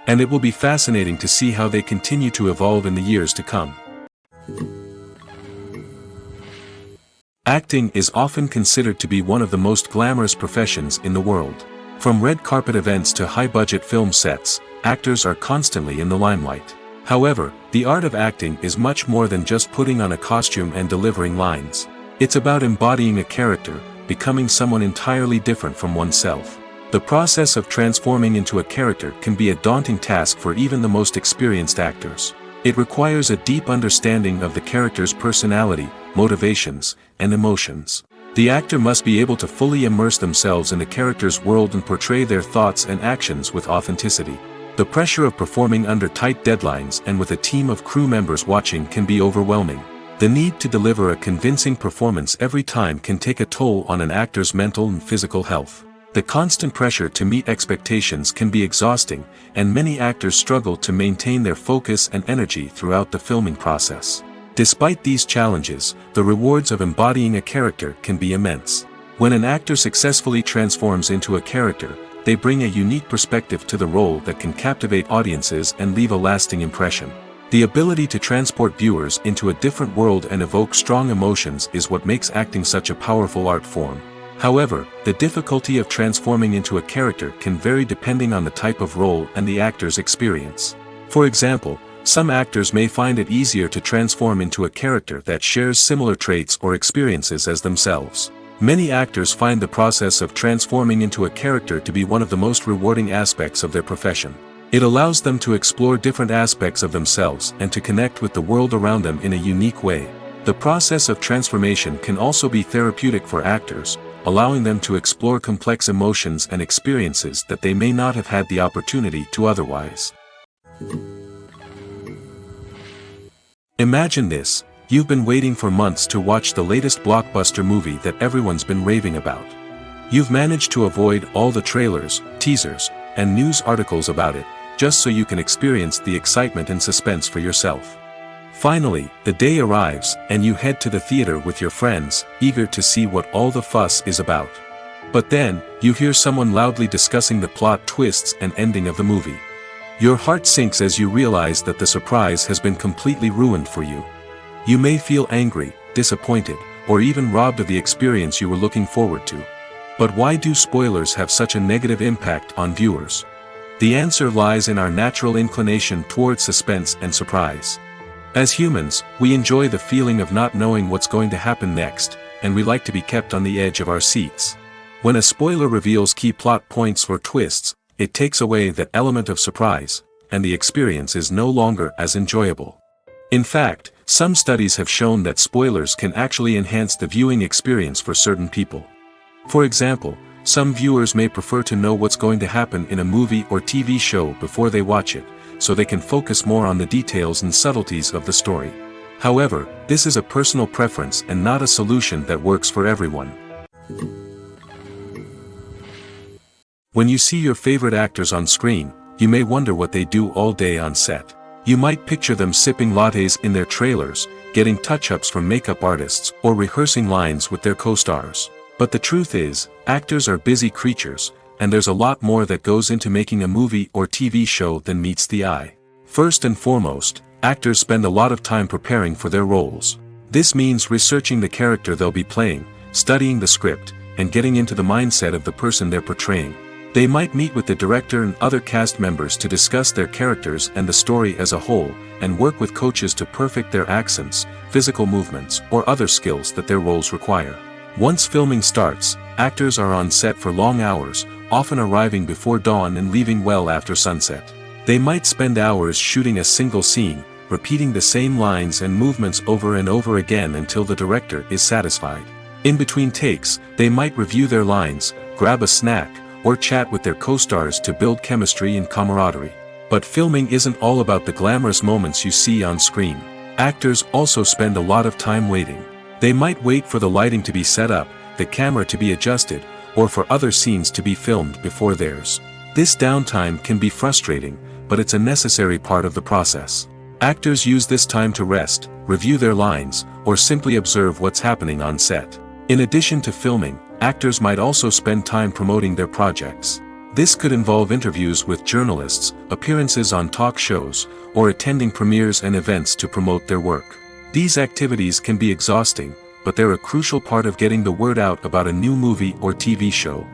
And it will be fascinating to see how they continue to evolve in the years to come. Acting is often considered to be one of the most glamorous professions in the world. From red carpet events to high-budget film sets, actors are constantly in the limelight. However, the art of acting is much more than just putting on a costume and delivering lines. It's about embodying a character, becoming someone entirely different from oneself. The process of transforming into a character can be a daunting task for even the most experienced actors. It requires a deep understanding of the character's personality, motivations, and emotions. The actor must be able to fully immerse themselves in the character's world and portray their thoughts and actions with authenticity. The pressure of performing under tight deadlines and with a team of crew members watching can be overwhelming. The need to deliver a convincing performance every time can take a toll on an actor's mental and physical health. The constant pressure to meet expectations can be exhausting, and many actors struggle to maintain their focus and energy throughout the filming process. Despite these challenges, the rewards of embodying a character can be immense. When an actor successfully transforms into a character, they bring a unique perspective to the role that can captivate audiences and leave a lasting impression. The ability to transport viewers into a different world and evoke strong emotions is what makes acting such a powerful art form. However, the difficulty of transforming into a character can vary depending on the type of role and the actor's experience. For example, some actors may find it easier to transform into a character that shares similar traits or experiences as themselves. Many actors find the process of transforming into a character to be one of the most rewarding aspects of their profession. It allows them to explore different aspects of themselves and to connect with the world around them in a unique way. The process of transformation can also be therapeutic for actors, allowing them to explore complex emotions and experiences that they may not have had the opportunity to otherwise. Imagine this: you've been waiting for months to watch the latest blockbuster movie that everyone's been raving about. You've managed to avoid all the trailers, teasers, and news articles about it, just so you can experience the excitement and suspense for yourself. Finally, the day arrives, and you head to the theater with your friends, eager to see what all the fuss is about. But then, you hear someone loudly discussing the plot twists and ending of the movie. Your heart sinks as you realize that the surprise has been completely ruined for you. You may feel angry, disappointed, or even robbed of the experience you were looking forward to. But why do spoilers have such a negative impact on viewers? The answer lies in our natural inclination toward suspense and surprise. As humans, we enjoy the feeling of not knowing what's going to happen next, and we like to be kept on the edge of our seats. When a spoiler reveals key plot points or twists, it takes away that element of surprise, and the experience is no longer as enjoyable. In fact, some studies have shown that spoilers can actually enhance the viewing experience for certain people. For example, some viewers may prefer to know what's going to happen in a movie or TV show before they watch it, so they can focus more on the details and subtleties of the story. However, this is a personal preference and not a solution that works for everyone. When you see your favorite actors on screen, you may wonder what they do all day on set. You might picture them sipping lattes in their trailers, getting touch-ups from makeup artists, or rehearsing lines with their co-stars. But the truth is, actors are busy creatures, and there's a lot more that goes into making a movie or TV show than meets the eye. First and foremost, actors spend a lot of time preparing for their roles. This means researching the character they'll be playing, studying the script, and getting into the mindset of the person they're portraying. They might meet with the director and other cast members to discuss their characters and the story as a whole, and work with coaches to perfect their accents, physical movements, or other skills that their roles require. Once filming starts, actors are on set for long hours, often arriving before dawn and leaving well after sunset. They might spend hours shooting a single scene, repeating the same lines and movements over and over again until the director is satisfied. In between takes, they might review their lines, grab a snack, or chat with their co-stars to build chemistry and camaraderie. But filming isn't all about the glamorous moments you see on screen. Actors also spend a lot of time waiting. They might wait for the lighting to be set up, the camera to be adjusted, or for other scenes to be filmed before theirs. This downtime can be frustrating, but it's a necessary part of the process. Actors use this time to rest, review their lines, or simply observe what's happening on set. In addition to filming, actors might also spend time promoting their projects. This could involve interviews with journalists, appearances on talk shows, or attending premieres and events to promote their work. These activities can be exhausting, but they're a crucial part of getting the word out about a new movie or TV show.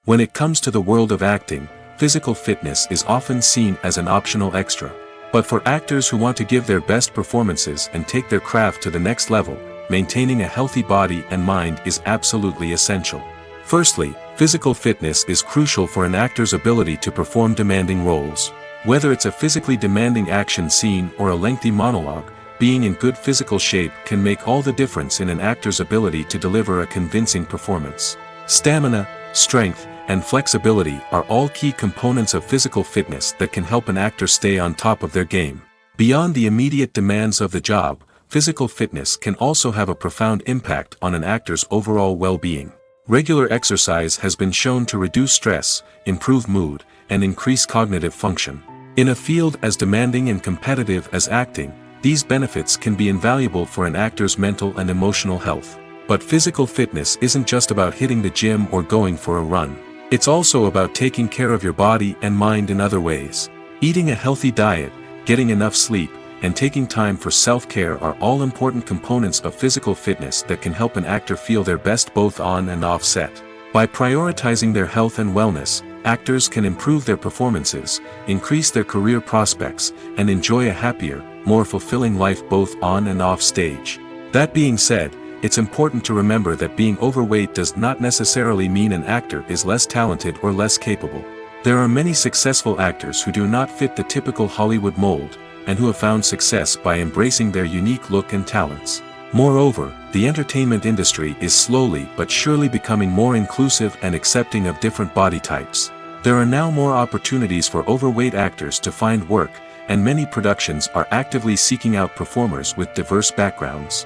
When it comes to the world of acting, physical fitness is often seen as an optional extra. But for actors who want to give their best performances and take their craft to the next level, maintaining a healthy body and mind is absolutely essential. Firstly, physical fitness is crucial for an actor's ability to perform demanding roles. Whether it's a physically demanding action scene or a lengthy monologue, being in good physical shape can make all the difference in an actor's ability to deliver a convincing performance. Stamina, strength, and flexibility are all key components of physical fitness that can help an actor stay on top of their game. Beyond the immediate demands of the job, physical fitness can also have a profound impact on an actor's overall well-being. Regular exercise has been shown to reduce stress, improve mood, and increase cognitive function. In a field as demanding and competitive as acting, these benefits can be invaluable for an actor's mental and emotional health. But physical fitness isn't just about hitting the gym or going for a run. It's also about taking care of your body and mind in other ways. Eating a healthy diet, getting enough sleep, and taking time for self-care are all important components of physical fitness that can help an actor feel their best both on and off set. By prioritizing their health and wellness, actors can improve their performances, increase their career prospects, and enjoy a happier, more fulfilling life both on and off stage. That being said, it's important to remember that being overweight does not necessarily mean an actor is less talented or less capable. There are many successful actors who do not fit the typical Hollywood mold, and who have found success by embracing their unique look and talents. Moreover, the entertainment industry is slowly but surely becoming more inclusive and accepting of different body types. There are now more opportunities for overweight actors to find work, and many productions are actively seeking out performers with diverse backgrounds.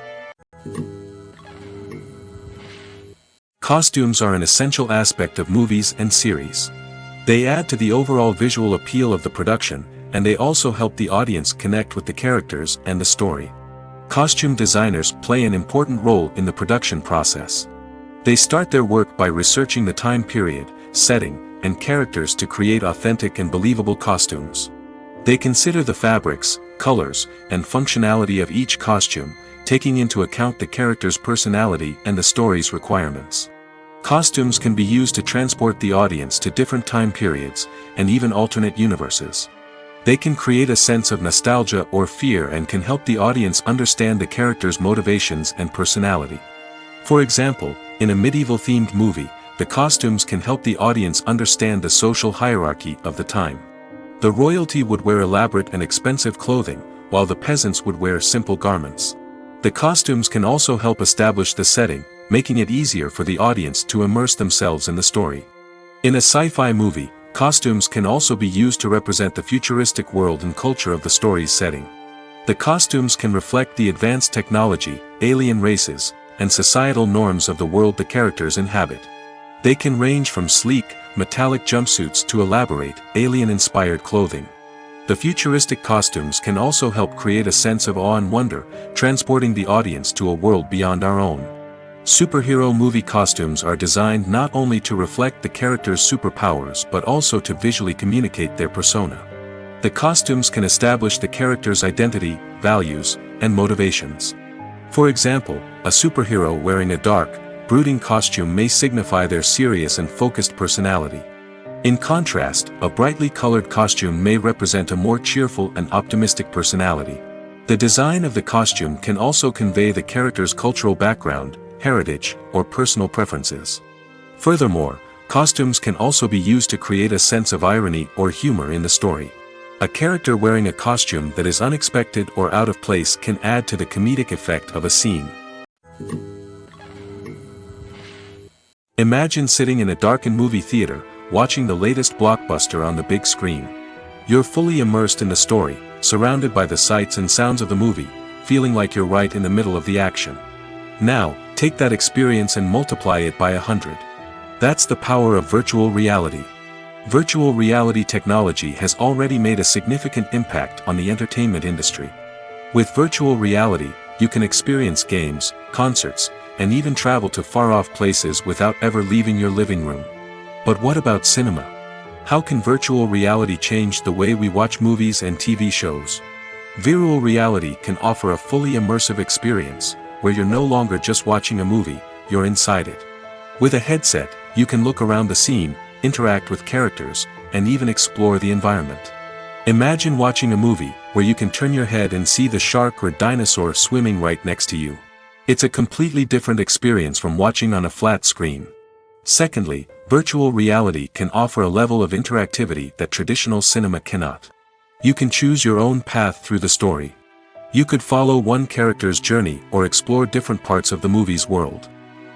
Costumes are an essential aspect of movies and series. They add to the overall visual appeal of the production, and they also help the audience connect with the characters and the story. Costume designers play an important role in the production process. They start their work by researching the time period, setting, and characters to create authentic and believable costumes. They consider the fabrics, colors, and functionality of each costume, taking into account the character's personality and the story's requirements. Costumes can be used to transport the audience to different time periods, and even alternate universes. They can create a sense of nostalgia or fear and can help the audience understand the character's motivations and personality. For example, in a medieval-themed movie, the costumes can help the audience understand the social hierarchy of the time. The royalty would wear elaborate and expensive clothing, while the peasants would wear simple garments. The costumes can also help establish the setting, making it easier for the audience to immerse themselves in the story. In a sci-fi movie, costumes can also be used to represent the futuristic world and culture of the story's setting. The costumes can reflect the advanced technology, alien races, and societal norms of the world the characters inhabit. They can range from sleek, metallic jumpsuits to elaborate, alien-inspired clothing. The futuristic costumes can also help create a sense of awe and wonder, transporting the audience to a world beyond our own. Superhero movie costumes are designed not only to reflect the character's superpowers but also to visually communicate their persona. The costumes can establish the character's identity, values, and motivations. For example, a superhero wearing a dark, brooding costume may signify their serious and focused personality. In contrast, a brightly colored costume may represent a more cheerful and optimistic personality. The design of the costume can also convey the character's cultural background, heritage, or personal preferences. Furthermore, costumes can also be used to create a sense of irony or humor in the story. A character wearing a costume that is unexpected or out of place can add to the comedic effect of a scene. Imagine sitting in a darkened movie theater, watching the latest blockbuster on the big screen. You're fully immersed in the story, surrounded by the sights and sounds of the movie, feeling like you're right in the middle of the action. Now, take that experience and multiply it by 100. That's the power of virtual reality. Virtual reality technology has already made a significant impact on the entertainment industry. With virtual reality, you can experience games, concerts, and even travel to far-off places without ever leaving your living room. But what about cinema? How can virtual reality change the way we watch movies and TV shows? Virtual reality can offer a fully immersive experience, where you're no longer just watching a movie, you're inside it. With a headset, you can look around the scene, interact with characters, and even explore the environment. Imagine watching a movie, where you can turn your head and see the shark or dinosaur swimming right next to you. It's a completely different experience from watching on a flat screen. Secondly, virtual reality can offer a level of interactivity that traditional cinema cannot. You can choose your own path through the story. You could follow one character's journey or explore different parts of the movie's world.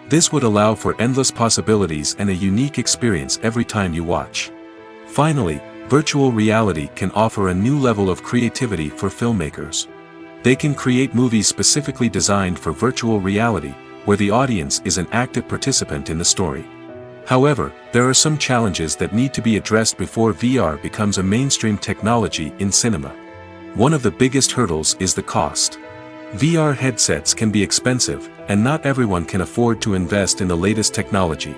This would allow for endless possibilities and a unique experience every time you watch. Finally, virtual reality can offer a new level of creativity for filmmakers. They can create movies specifically designed for virtual reality, where the audience is an active participant in the story. However, there are some challenges that need to be addressed before VR becomes a mainstream technology in cinema. One of the biggest hurdles is the cost. VR headsets can be expensive, and not everyone can afford to invest in the latest technology.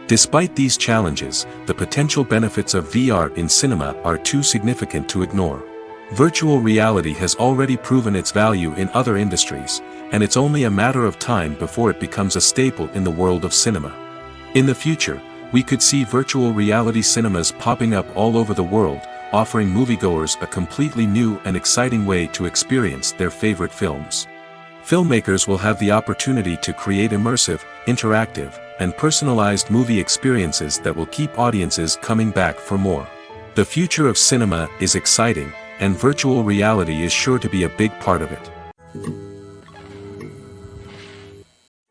Despite these challenges, the potential benefits of VR in cinema are too significant to ignore. Virtual reality has already proven its value in other industries, and it's only a matter of time before it becomes a staple in the world of cinema. In the future, we could see virtual reality cinemas popping up all over the world, offering moviegoers a completely new and exciting way to experience their favorite films. Filmmakers will have the opportunity to create immersive, interactive, and personalized movie experiences that will keep audiences coming back for more. The future of cinema is exciting, and virtual reality is sure to be a big part of it.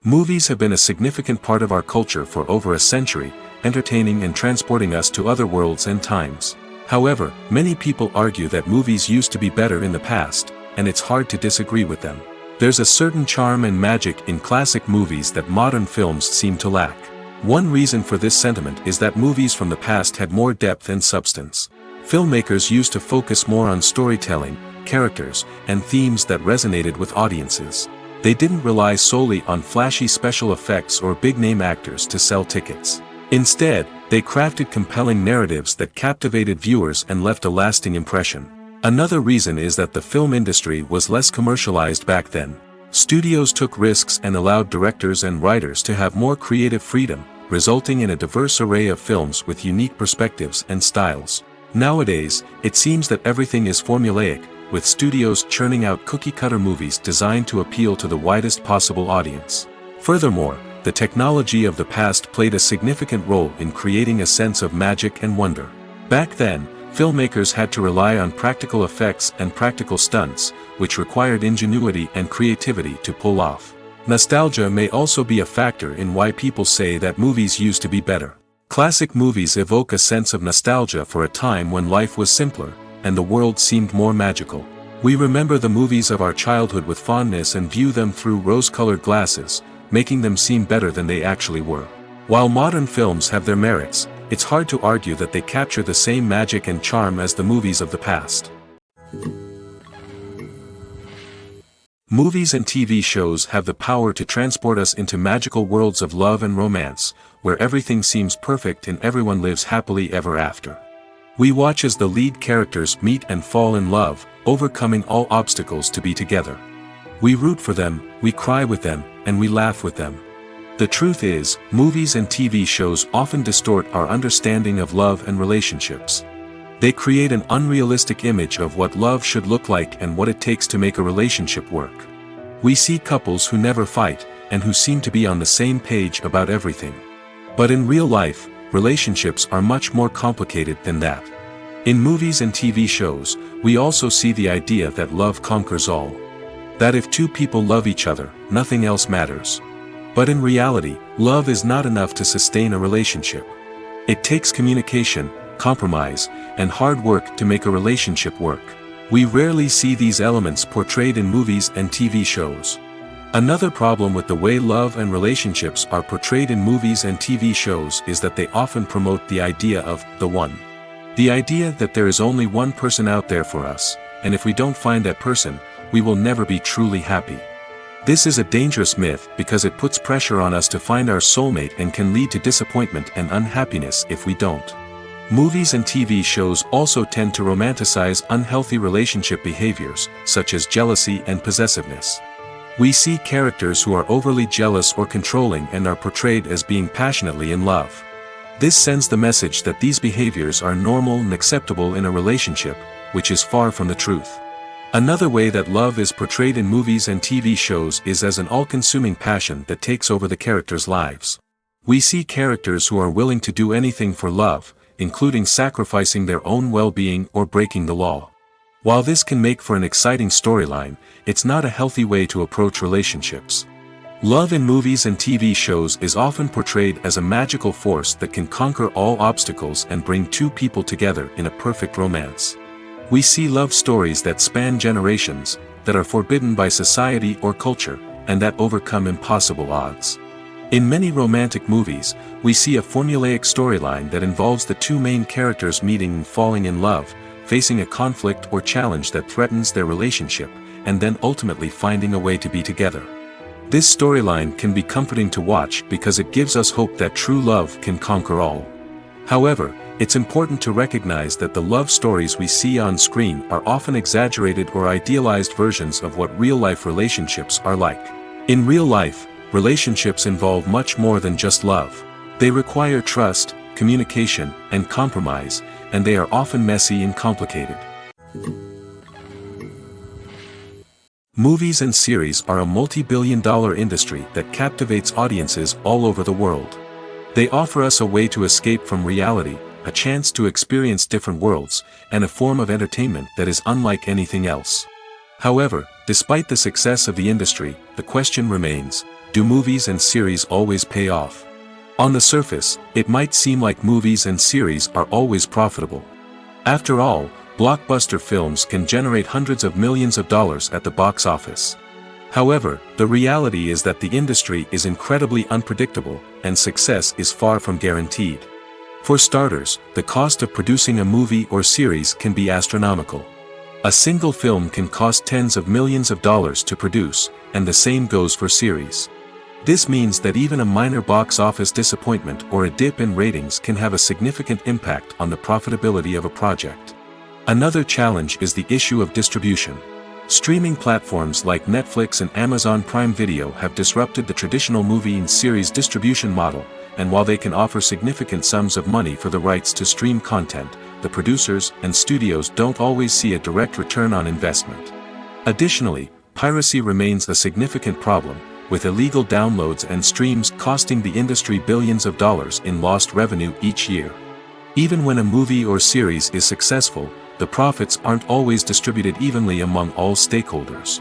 Movies have been a significant part of our culture for over a century, entertaining and transporting us to other worlds and times. However, many people argue that movies used to be better in the past, and it's hard to disagree with them. There's a certain charm and magic in classic movies that modern films seem to lack. One reason for this sentiment is that movies from the past had more depth and substance. Filmmakers used to focus more on storytelling, characters, and themes that resonated with audiences. They didn't rely solely on flashy special effects or big-name actors to sell tickets. Instead, they crafted compelling narratives that captivated viewers and left a lasting impression. Another reason is that the film industry was less commercialized back then. Studios took risks and allowed directors and writers to have more creative freedom, resulting in a diverse array of films with unique perspectives and styles. Nowadays, it seems that everything is formulaic, with studios churning out cookie-cutter movies designed to appeal to the widest possible audience. Furthermore, the technology of the past played a significant role in creating a sense of magic and wonder. Back then, filmmakers had to rely on practical effects and practical stunts, which required ingenuity and creativity to pull off. Nostalgia may also be a factor in why people say that movies used to be better. Classic movies evoke a sense of nostalgia for a time when life was simpler, and the world seemed more magical. We remember the movies of our childhood with fondness and view them through rose-colored glasses, making them seem better than they actually were. While modern films have their merits, it's hard to argue that they capture the same magic and charm as the movies of the past. Movies and TV shows have the power to transport us into magical worlds of love and romance, where everything seems perfect and everyone lives happily ever after. We watch as the lead characters meet and fall in love, overcoming all obstacles to be together. We root for them, we cry with them, and we laugh with them. The truth is, movies and TV shows often distort our understanding of love and relationships. They create an unrealistic image of what love should look like and what it takes to make a relationship work. We see couples who never fight, and who seem to be on the same page about everything. But in real life, relationships are much more complicated than that. In movies and TV shows, we also see the idea that love conquers all. That if two people love each other, nothing else matters. But in reality, love is not enough to sustain a relationship. It takes communication, compromise, and hard work to make a relationship work. We rarely see these elements portrayed in movies and TV shows. Another problem with the way love and relationships are portrayed in movies and TV shows is that they often promote the idea of the one. The idea that there is only one person out there for us, and if we don't find that person, we will never be truly happy. This is a dangerous myth because it puts pressure on us to find our soulmate and can lead to disappointment and unhappiness if we don't. Movies and TV shows also tend to romanticize unhealthy relationship behaviors, such as jealousy and possessiveness. We see characters who are overly jealous or controlling and are portrayed as being passionately in love. This sends the message that these behaviors are normal and acceptable in a relationship, which is far from the truth. Another way that love is portrayed in movies and TV shows is as an all-consuming passion that takes over the characters' lives. We see characters who are willing to do anything for love, including sacrificing their own well-being or breaking the law. While this can make for an exciting storyline, it's not a healthy way to approach relationships. Love in movies and TV shows is often portrayed as a magical force that can conquer all obstacles and bring two people together in a perfect romance. We see love stories that span generations, that are forbidden by society or culture, and that overcome impossible odds. In many romantic movies, we see a formulaic storyline that involves the two main characters meeting and falling in love, facing a conflict or challenge that threatens their relationship, and then ultimately finding a way to be together. This storyline can be comforting to watch because it gives us hope that true love can conquer all. However, it's important to recognize that the love stories we see on screen are often exaggerated or idealized versions of what real-life relationships are like. In real life, relationships involve much more than just love. They require trust, communication, and compromise, and they are often messy and complicated. Movies and series are a multi-billion-dollar industry that captivates audiences all over the world. They offer us a way to escape from reality, a chance to experience different worlds, and a form of entertainment that is unlike anything else. However, despite the success of the industry, the question remains, do movies and series always pay off? On the surface, it might seem like movies and series are always profitable. After all, blockbuster films can generate hundreds of millions of dollars at the box office. However, the reality is that the industry is incredibly unpredictable, and success is far from guaranteed. For starters, the cost of producing a movie or series can be astronomical. A single film can cost tens of millions of dollars to produce, and the same goes for series. This means that even a minor box office disappointment or a dip in ratings can have a significant impact on the profitability of a project. Another challenge is the issue of distribution. Streaming platforms like Netflix and Amazon Prime Video have disrupted the traditional movie and series distribution model, and while they can offer significant sums of money for the rights to stream content, the producers and studios don't always see a direct return on investment. Additionally, piracy remains a significant problem, with illegal downloads and streams costing the industry billions of dollars in lost revenue each year. Even when a movie or series is successful, the profits aren't always distributed evenly among all stakeholders.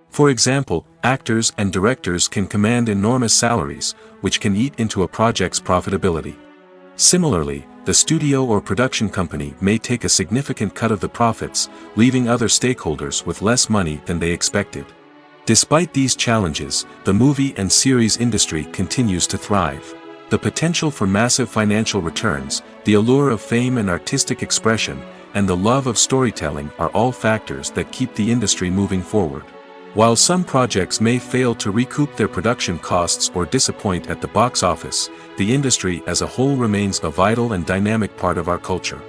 For example, actors and directors can command enormous salaries, which can eat into a project's profitability. Similarly, the studio or production company may take a significant cut of the profits, leaving other stakeholders with less money than they expected. Despite these challenges, the movie and series industry continues to thrive. The potential for massive financial returns, the allure of fame and artistic expression, and the love of storytelling are all factors that keep the industry moving forward. While some projects may fail to recoup their production costs or disappoint at the box office, the industry as a whole remains a vital and dynamic part of our culture.